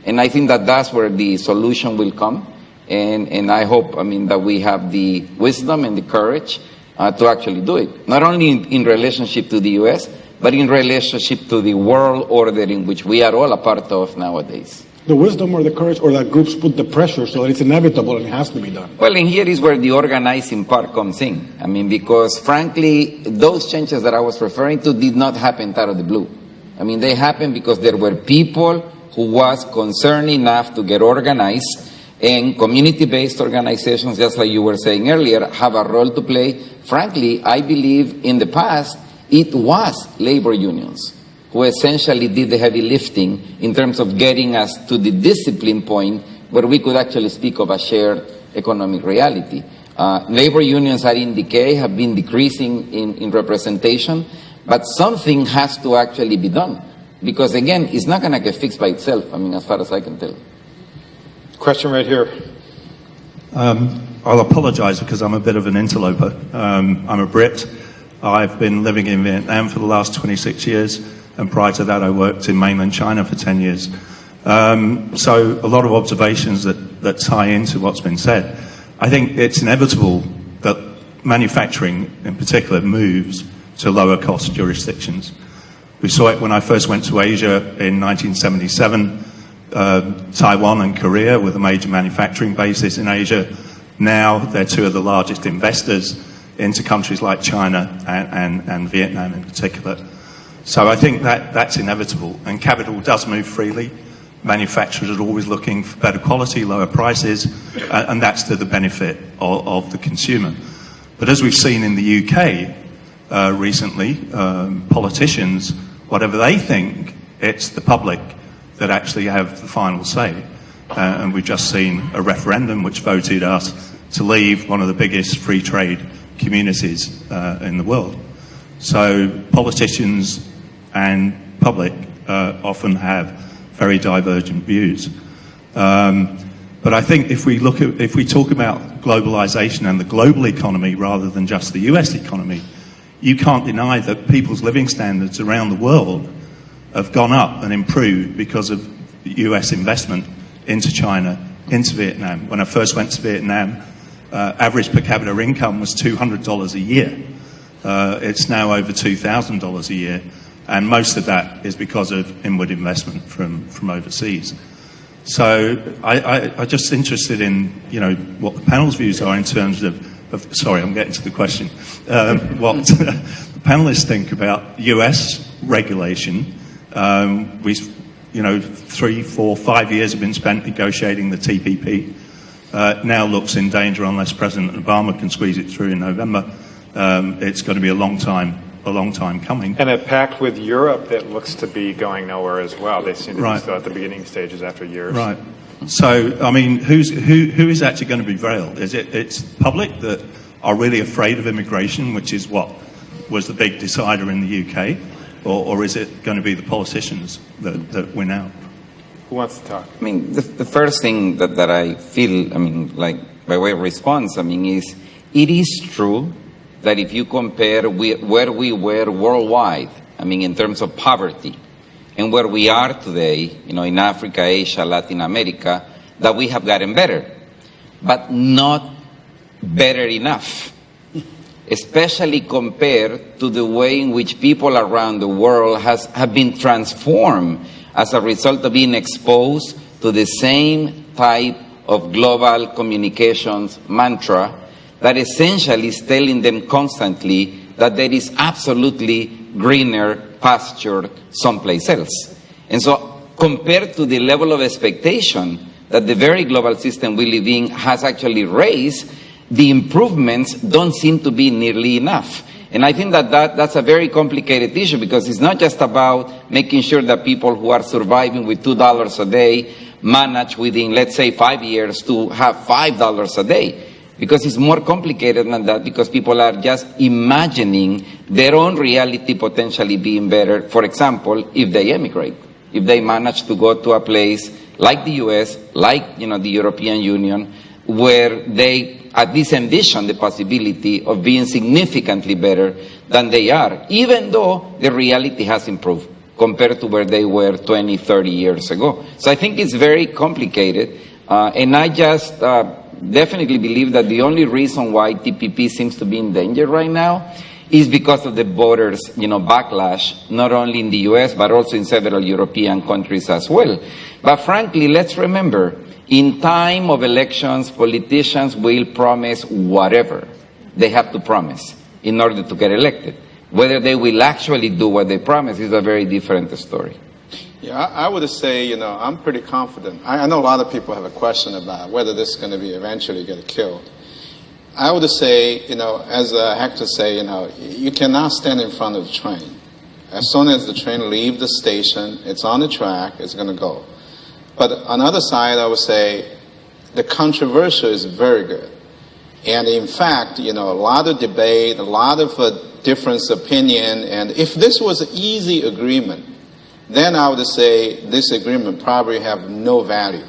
And I think that that's where the solution will come. And I hope, I mean, that we have the wisdom and the courage to actually do it. Not only in relationship to the U.S., but in relationship to the world order in which we are all a part of nowadays. The wisdom or the courage, or that groups put the pressure so that it's inevitable and it has to be done? Well, and here is where the organizing part comes in. I mean, because frankly, those changes that I was referring to did not happen out of the blue. I mean, they happened because there were people who was concerned enough to get organized. And community-based organizations, just like you were saying earlier, have a role to play. Frankly, I believe in the past, it was labor unions who essentially did the heavy lifting in terms of getting us to the discipline point where we could actually speak of a shared economic reality. Labor unions are in decay, have been decreasing in representation, but something has to actually be done. Because again, it's not going to get fixed by itself, I mean, as far as I can tell. Question right here. I'll apologize because I'm a bit of an interloper. I'm a Brit. I've been living in Vietnam for the last 26 years, and prior to that I worked in mainland China for 10 years. So a lot of observations that tie into what's been said. I think it's inevitable that manufacturing in particular moves to lower cost jurisdictions. We saw it when I first went to Asia in 1977. Taiwan and Korea were the major manufacturing bases in Asia. Now they're two of the largest investors into countries like China and Vietnam in particular. So I think that's inevitable, and capital does move freely. Manufacturers are always looking for better quality, lower prices, and that's to the benefit of the consumer. But as we've seen in the UK recently, politicians, whatever they think, it's the public that actually have the final say. And we've just seen a referendum which voted us to leave one of the biggest free trade communities in the world. So politicians and public often have very divergent views. But I think if we talk about globalization and the global economy rather than just the US economy, you can't deny that people's living standards around the world have gone up and improved because of US investment into China, into Vietnam. When I first went to Vietnam, average per capita income was $200 a year. It's now over $2,000 a year, and most of that is because of inward investment from overseas. So I'm just interested in what the panel's views are in terms of sorry, I'm getting to the question. What the panelists think about US regulation. We, 3, 4, 5 years have been spent negotiating the TPP. Now looks in danger unless President Obama can squeeze it through in November. It's going to be a long time coming. And a pact with Europe that looks to be going nowhere as well. They seem to Right. be still at the beginning stages after years. Right. So, I mean, who is actually going to be prevailed? It's public that are really afraid of immigration, which is what was the big decider in the UK, or is it going to be the politicians that win out? Who wants to talk? I mean, the first thing that I feel, like by way of response, is it is true that if you compare where we were worldwide, in terms of poverty, and where we are today, in Africa, Asia, Latin America, that we have gotten better, but not better enough, especially compared to the way in which people around the world have been transformed as a result of being exposed to the same type of global communications mantra that essentially is telling them constantly that there is absolutely greener pasture someplace else. And so compared to the level of expectation that the very global system we live in has actually raised, the improvements don't seem to be nearly enough. And I think that's a very complicated issue, because it's not just about making sure that people who are surviving with $2 a day manage within, let's say, 5 years to have $5 a day. Because it's more complicated than that, because people are just imagining their own reality potentially being better. For example, if they emigrate, if they manage to go to a place like the US, like the European Union, where they at least envision the possibility of being significantly better than they are, even though the reality has improved compared to where they were 20, 30 years ago. So I think it's very complicated, and I just definitely believe that the only reason why TPP seems to be in danger right now is because of the voters, backlash, not only in the US, but also in several European countries as well. But frankly, let's remember, in time of elections, politicians will promise whatever they have to promise in order to get elected. Whether they will actually do what they promise is a very different story. Yeah, I would say, I'm pretty confident. I know a lot of people have a question about whether this is going to be eventually get killed. I would say, as Hector say, you cannot stand in front of the train. As soon as the train leaves the station, it's on the track, it's going to go. But on the other side, I would say the controversial is very good. And in fact, a lot of debate, a lot of difference opinion. And if this was an easy agreement, then I would say this agreement probably have no value.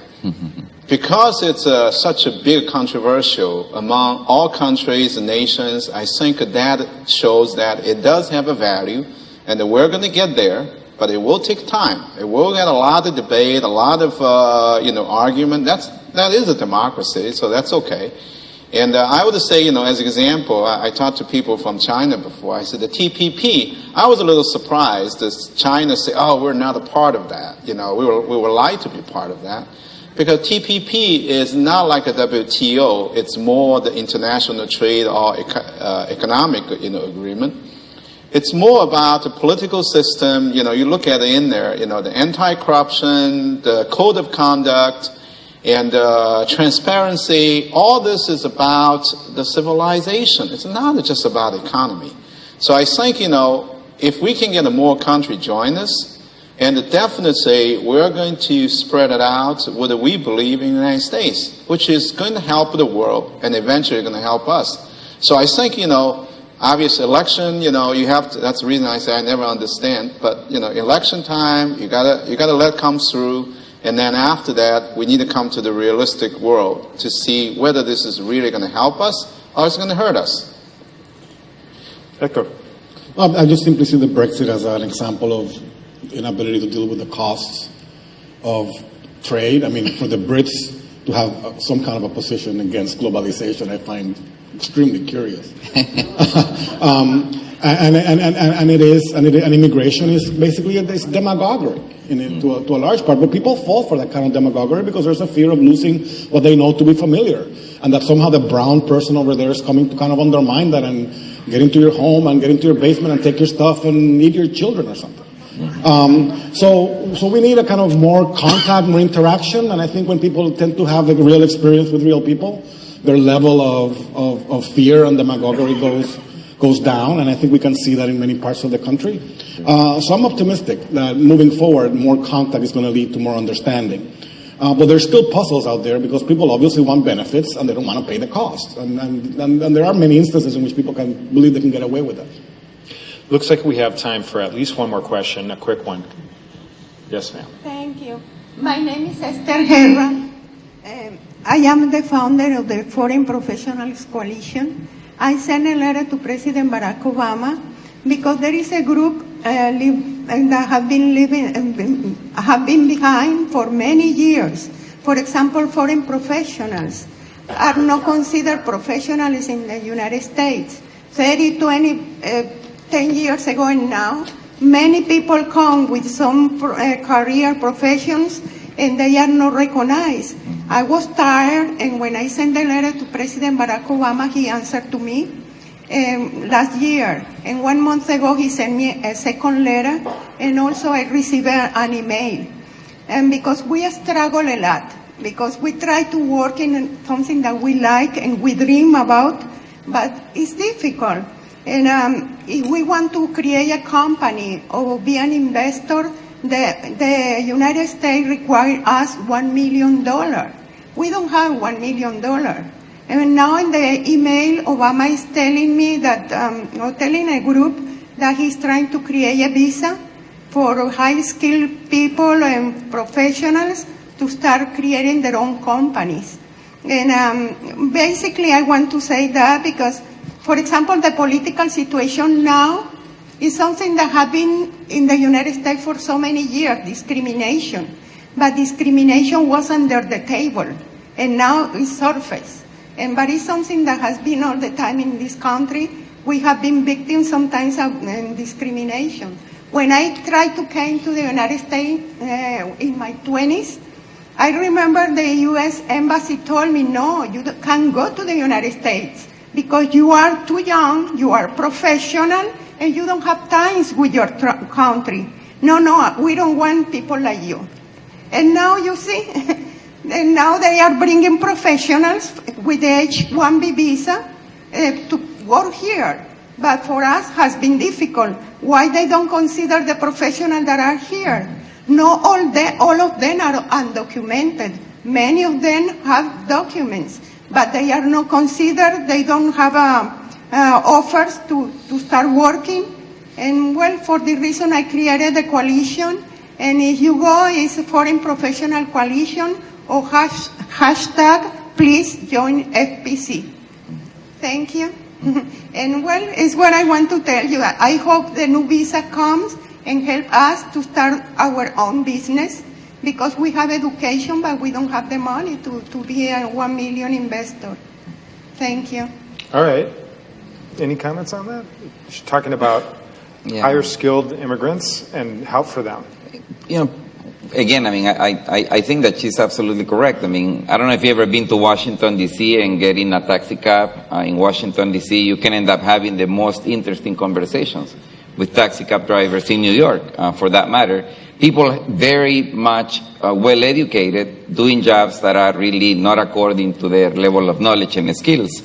Because it's such a big controversial among all countries and nations, I think that shows that it does have a value, and that we're going to get there, but it will take time. It will get a lot of debate, a lot of argument. That is a democracy, so that's okay. And I would say, as an example, I talked to people from China before. I said the TPP, I was a little surprised as China said, oh, we're not a part of that. We were lied to be part of that. Because TPP is not like a WTO. It's more the international trade or economic agreement. It's more about the political system. You look at it in there, the anti-corruption, the code of conduct, and transparency. All this is about the civilization. It's not just about economy. So I think, if we can get more country join us, and definitely we're going to spread it out whether we believe in the United States, which is going to help the world and eventually going to help us. So I think, obvious election, you have to, that's the reason I say I never understand, but, election time, you gotta let it come through. And then after that, we need to come to the realistic world to see whether this is really going to help us or it's going to hurt us. Hector. I just simply see the Brexit as an example of inability to deal with the costs of trade. For the Brits to have some kind of a position against globalization, I find extremely curious. And immigration is basically it's demagoguery to a large part. But people fall for that kind of demagoguery because there's a fear of losing what they know to be familiar. and that somehow the brown person over there is coming to kind of undermine that and get into your home and get into your basement and take your stuff and eat your children or something. So we need a kind of more contact, more interaction, and I think when people tend to have a real experience with real people, their level of fear and demagoguery goes down, and I think we can see that in many parts of the country. So I'm optimistic that moving forward, more contact is going to lead to more understanding. But there's still puzzles out there because people obviously want benefits and they don't want to pay the cost. And there are many instances in which people can believe they can get away with that. Looks like we have time for at least one more question, a quick one. Yes, ma'am. Thank you. My name is Esther Herra. I am the founder of the Foreign Professionals Coalition. I sent a letter to President Barack Obama because there is a group that have been behind for many years. For example, foreign professionals are not considered professionals in the United States. 30, 20, 10 years ago and now, many people come with some career professions and they are not recognized. I was tired, and when I sent the letter to President Barack Obama, he answered to me last year. And 1 month ago, he sent me a second letter, and also I received an email. And because we struggle a lot, because we try to work in something that we like and we dream about, but it's difficult. And if we want to create a company or be an investor, the United States requires us $1 million. We don't have $1 million. And now in the email, Obama is telling me that, or telling a group that he's trying to create a visa for high-skilled people and professionals to start creating their own companies. And basically I want to say that because, for example, the political situation now is something that has been in the United States for so many years, discrimination. But discrimination was under the table, and now it's surfaced. But it's something that has been all the time in this country. We have been victims sometimes of discrimination. When I tried to come to the United States in my 20s, I remember the U.S. Embassy told me, no, you can't go to the United States because you are too young, you are professional, and you don't have ties with your country. No, we don't want people like you. And now you see, and now they are bringing professionals with the H-1B visa to work here. But for us, has been difficult. Why they don't consider the professionals that are here? No, all of them are undocumented. Many of them have documents, but they are not considered. They don't have offers to start working. And well, for the reason I created the coalition. And if you go, it's a Foreign Professional Coalition or hashtag please join FPC. Thank you. And well, it's what I want to tell you. I hope the new visa comes and help us to start our own business because we have education, but we don't have the money to be a 1 million investor. Thank you. All right. Any comments on that? She's talking about higher skilled immigrants and help for them. You know, again, I mean, I think that she's absolutely correct. I mean, I don't know if you've ever been to Washington, D.C. and get in a taxi cab in Washington, D.C. You can end up having the most interesting conversations with taxi cab drivers in New York, for that matter. People very much well-educated, doing jobs that are really not according to their level of knowledge and skills.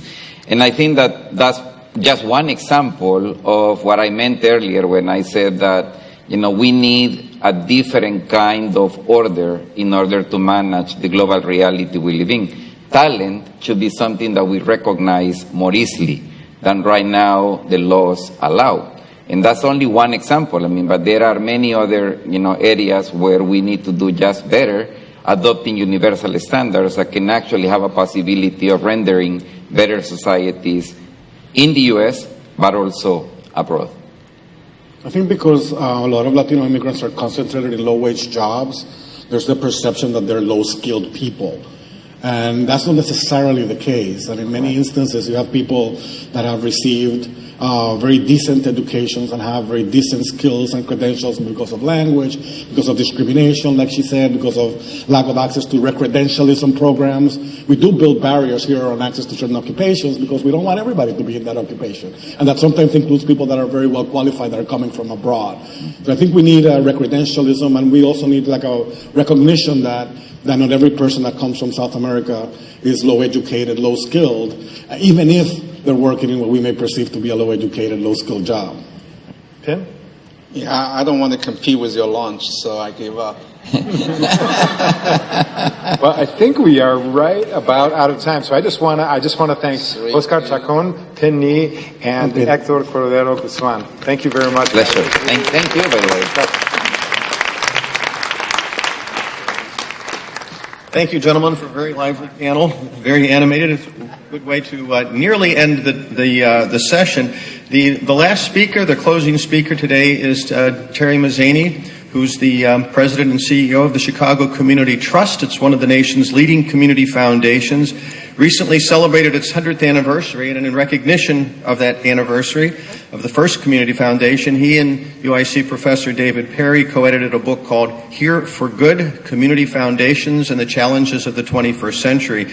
And I think that that's just one example of what I meant earlier when I said that, you know, we need a different kind of order in order to manage the global reality we live in. Talent should be something that we recognize more easily than right now the laws allow. And that's only one example. I mean, but there are many other, you know, areas where we need to do just better, adopting universal standards that can actually have a possibility of rendering better societies in the U.S., but also abroad. I think because a lot of Latino immigrants are concentrated in low-wage jobs, there's the perception that they're low-skilled people. And that's not necessarily the case. And in many instances, you have people that have received very decent educations and have very decent skills and credentials because of language, because of discrimination, like she said, because of lack of access to recredentialism programs. We do build barriers here on access to certain occupations because we don't want everybody to be in that occupation. And that sometimes includes people that are very well qualified that are coming from abroad. So I think we need recredentialism, and we also need like a recognition that not every person that comes from South America is low educated, low skilled, even if they're working in what we may perceive to be a low-educated, low-skilled job. Pin? Yeah, I don't want to compete with your lunch, so I give up. Well, I think we are right about out of time. So I just want to thank Oscar Chacon, Pin Ni, and Hector Cordero Guzman. Thank you very much. Pleasure. Thank you, by the way. Thank you, gentlemen, for a very lively panel, very animated. It's a good way to nearly end the session. The last speaker, the closing speaker today, is Terry Mazzani, who's the president and CEO of the Chicago Community Trust. It's one of the nation's leading community foundations. Recently celebrated its 100th anniversary, and in recognition of that anniversary of the first community foundation, he and UIC professor David Perry co-edited a book called Here for Good, Community Foundations and the Challenges of the 21st Century.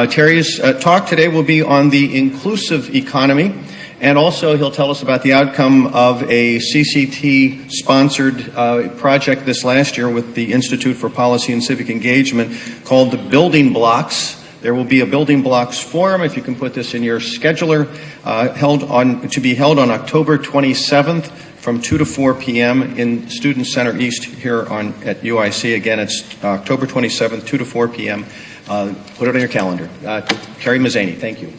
Terry's talk today will be on the inclusive economy, and also he'll tell us about the outcome of a CCT-sponsored project this last year with the Institute for Policy and Civic Engagement called the Building Blocks. There will be a Building Blocks Forum, if you can put this in your scheduler, to be held on October 27th from 2 to 4 p.m. in Student Center East here at UIC. Again, it's October 27th, 2 to 4 p.m. Put it on your calendar. Terry Mazzani, thank you.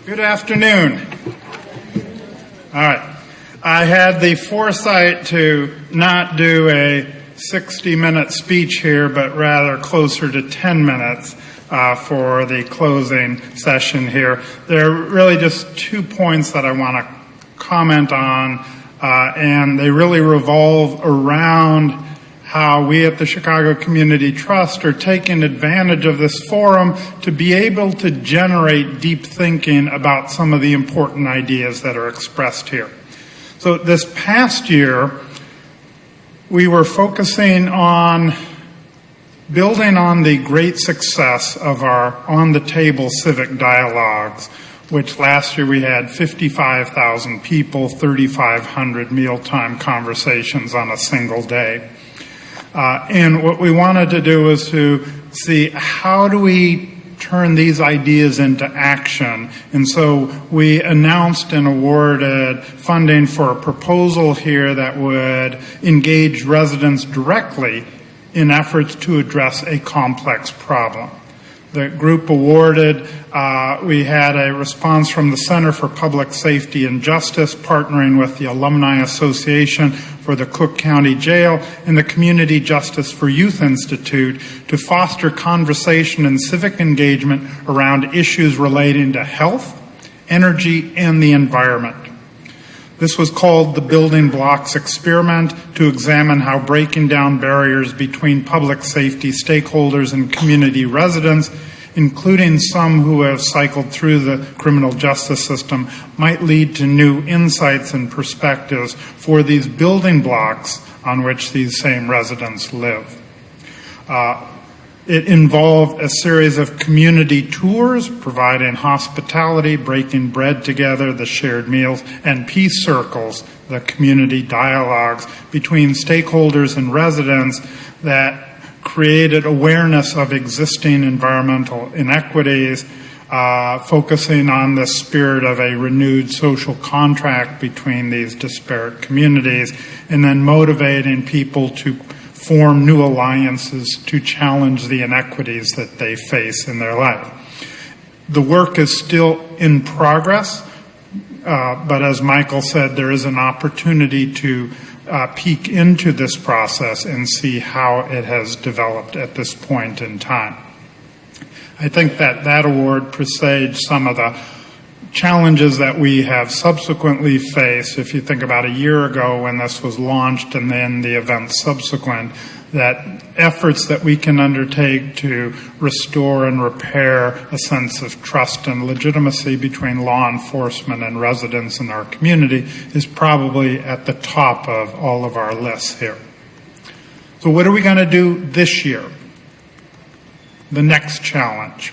Good afternoon. All right. I had the foresight to not do a 60-minute speech here, but rather closer to 10 minutes for the closing session here. There are really just 2 points that I want to comment on, and they really revolve around how we at the Chicago Community Trust are taking advantage of this forum to be able to generate deep thinking about some of the important ideas that are expressed here. So this past year, we were focusing on building on the great success of our on-the-table civic dialogues, which last year we had 55,000 people, 3,500 mealtime conversations on a single day. And what we wanted to do was to see how do we turn these ideas into action. And so we announced and awarded funding for a proposal here that would engage residents directly in efforts to address a complex problem. The group awarded, we had a response from the Center for Public Safety and Justice, partnering with the Alumni Association for the Cook County Jail and the Community Justice for Youth Institute to foster conversation and civic engagement around issues relating to health, energy, and the environment. This was called the Building Blocks Experiment, to examine how breaking down barriers between public safety stakeholders and community residents, including some who have cycled through the criminal justice system, might lead to new insights and perspectives for these building blocks on which these same residents live. It involved a series of community tours, providing hospitality, breaking bread together, the shared meals, and peace circles, the community dialogues between stakeholders and residents that created awareness of existing environmental inequities, focusing on the spirit of a renewed social contract between these disparate communities, and then motivating people to form new alliances to challenge the inequities that they face in their life. The work is still in progress, but as Michael said, there is an opportunity to peek into this process and see how it has developed at this point in time. I think that award presaged some of the challenges that we have subsequently faced, if you think about a year ago when this was launched and then the events subsequent, that efforts that we can undertake to restore and repair a sense of trust and legitimacy between law enforcement and residents in our community is probably at the top of all of our lists here. So what are we going to do this year? The next challenge.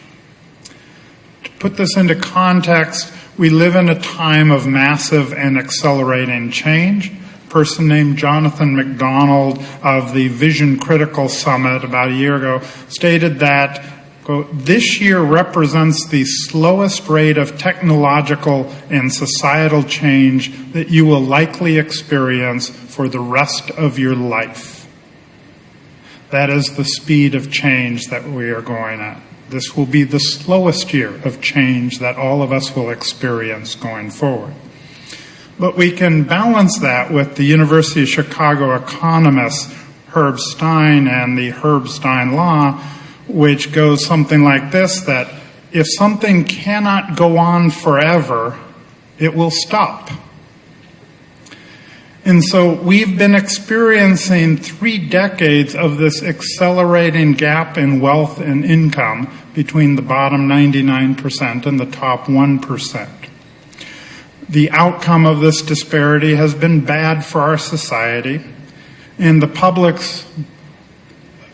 To put this into context, we live in a time of massive and accelerating change. A person named Jonathan McDonald of the Vision Critical Summit about a year ago stated that, quote, "This year represents the slowest rate of technological and societal change that you will likely experience for the rest of your life." That is the speed of change that we are going at. This will be the slowest year of change that all of us will experience going forward. But we can balance that with the University of Chicago economist Herb Stein and the Herb Stein law, which goes something like this, that if something cannot go on forever, it will stop. And so we've been experiencing 3 decades of this accelerating gap in wealth and income between the bottom 99% and the top 1%. The outcome of this disparity has been bad for our society, and the public's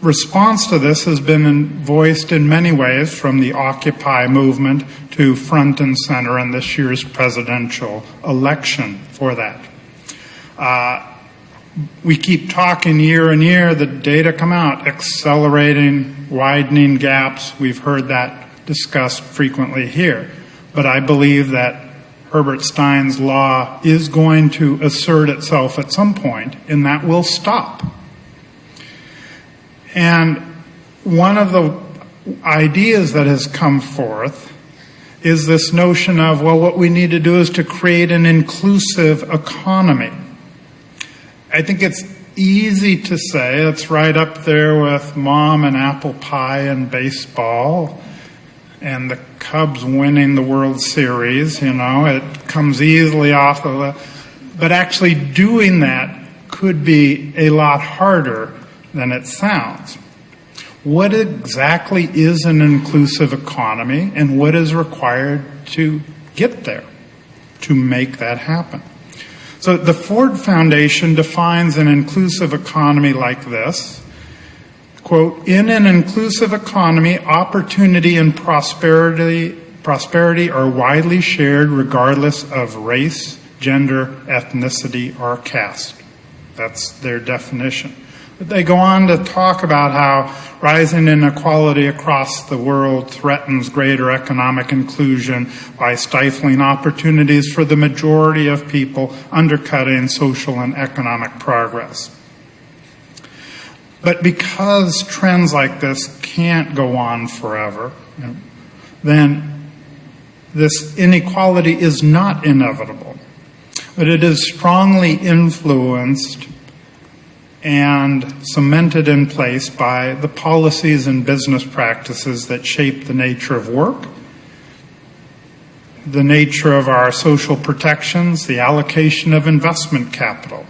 response to this has been voiced in many ways, from the Occupy movement to front and center in this year's presidential election for that. We keep talking year and year, the data come out, accelerating, widening gaps. We've heard that discussed frequently here. But I believe that Herbert Stein's law is going to assert itself at some point, and that will stop. And one of the ideas that has come forth is this notion of, well, what we need to do is to create an inclusive economy. I think it's easy to say, it's right up there with mom and apple pie and baseball and the Cubs winning the World Series, you know, it comes easily off of it. But actually doing that could be a lot harder than it sounds. What exactly is an inclusive economy, and what is required to get there, to make that happen? So the Ford Foundation defines an inclusive economy like this. Quote, "In an inclusive economy, opportunity and prosperity are widely shared regardless of race, gender, ethnicity, or caste." That's their definition. But they go on to talk about how rising inequality across the world threatens greater economic inclusion by stifling opportunities for the majority of people, undercutting social and economic progress. But because trends like this can't go on forever, then this inequality is not inevitable, but it is strongly influenced and cemented in place by the policies and business practices that shape the nature of work, the nature of our social protections, the allocation of investment capital.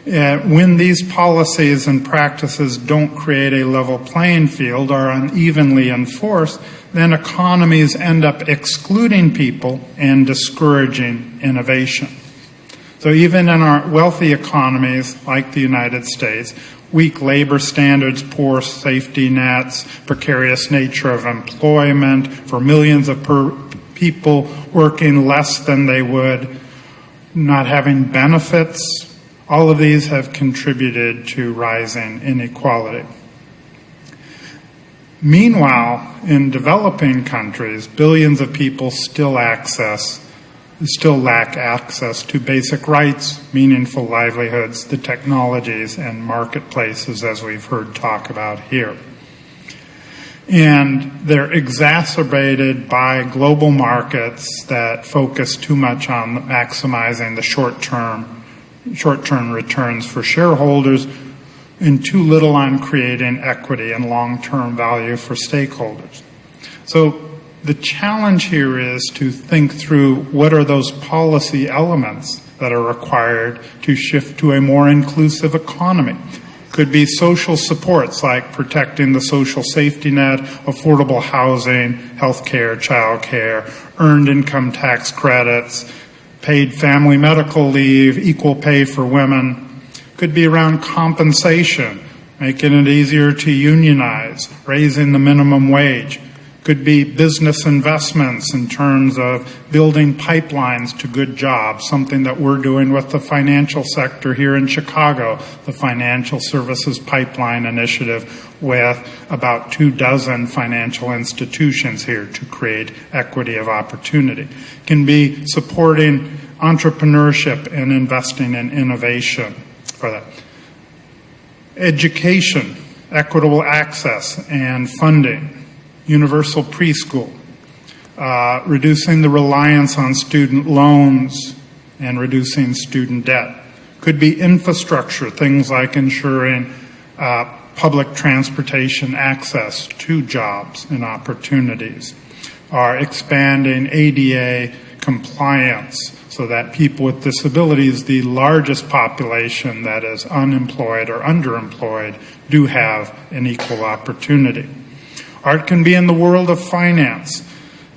When these policies and practices don't create a level playing field, are unevenly enforced, then economies end up excluding people and discouraging innovation. So even in our wealthy economies like the United States, weak labor standards, poor safety nets, precarious nature of employment for millions of people working less than they would, not having benefits, all of these have contributed to rising inequality. Meanwhile, in developing countries, billions of people still lack access to basic rights, meaningful livelihoods, the technologies and marketplaces, as we've heard talk about here. And they're exacerbated by global markets that focus too much on maximizing the short-term returns for shareholders and too little on creating equity and long-term value for stakeholders. So the challenge here is to think through what are those policy elements that are required to shift to a more inclusive economy. Could be social supports like protecting the social safety net, affordable housing, health care, child care, earned income tax credits, paid family medical leave, equal pay for women. Could be around compensation, making it easier to unionize, raising the minimum wage. Could be business investments in terms of building pipelines to good jobs, something that we're doing with the financial sector here in Chicago, the Financial Services Pipeline Initiative, with about 24 financial institutions here to create equity of opportunity. Can be supporting entrepreneurship and investing in innovation for that. Education, equitable access and funding. Universal preschool, reducing the reliance on student loans and reducing student debt. Could be infrastructure, things like ensuring public transportation access to jobs and opportunities, or expanding ADA compliance so that people with disabilities, the largest population that is unemployed or underemployed, do have an equal opportunity. Art can be in the world of finance,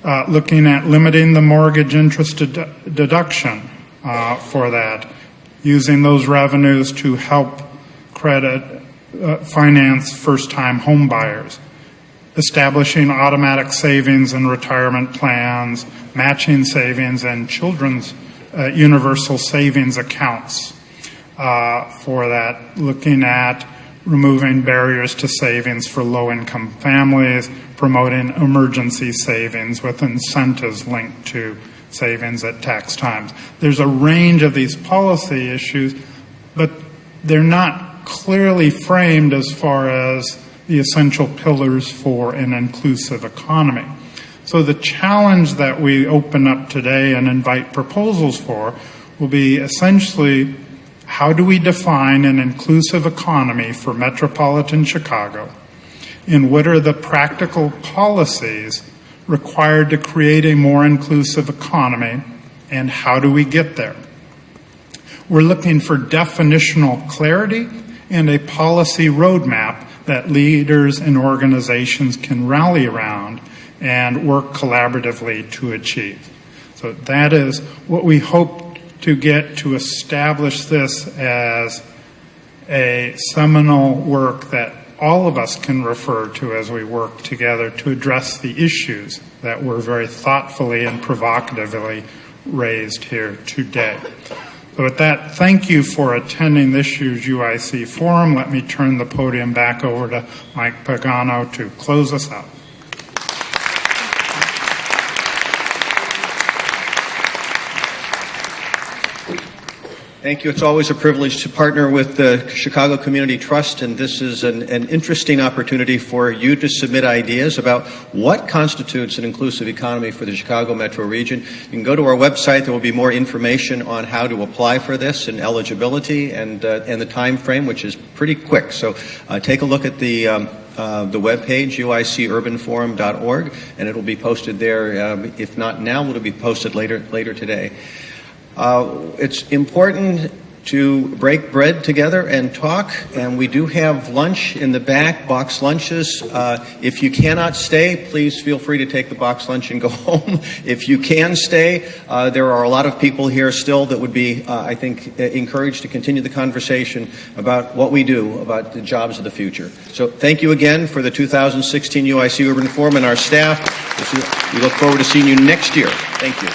looking at limiting the mortgage interest deduction for that, using those revenues to help finance first-time home buyers, establishing automatic savings and retirement plans, matching savings and children's universal savings accounts for that, looking at removing barriers to savings for low-income families, promoting emergency savings with incentives linked to savings at tax times. There's a range of these policy issues, but they're not clearly framed as far as the essential pillars for an inclusive economy. So the challenge that we open up today and invite proposals for will be essentially, how do we define an inclusive economy for metropolitan Chicago? And what are the practical policies required to create a more inclusive economy? And how do we get there? We're looking for definitional clarity and a policy roadmap that leaders and organizations can rally around and work collaboratively to achieve. So that is what we hope to get to establish this as a seminal work that all of us can refer to as we work together to address the issues that were very thoughtfully and provocatively raised here today. So with that, thank you for attending this year's UIC Forum. Let me turn the podium back over to Mike Pagano to close us out. Thank you. It's always a privilege to partner with the Chicago Community Trust, and this is an interesting opportunity for you to submit ideas about what constitutes an inclusive economy for the Chicago metro region. You can go to our website. There will be more information on how to apply for this and eligibility and the time frame, which is pretty quick. So take a look at the webpage, uicurbanforum.org, and it will be posted there. If not now, it will be posted later today. It's important to break bread together and talk, and we do have lunch in the back, box lunches. If you cannot stay, please feel free to take the box lunch and go home. If you can stay, there are a lot of people here still that would be, I think, encouraged to continue the conversation about what we do, about the jobs of the future. So thank you again for the 2016 UIC Urban Forum and our staff. We look forward to seeing you next year. Thank you.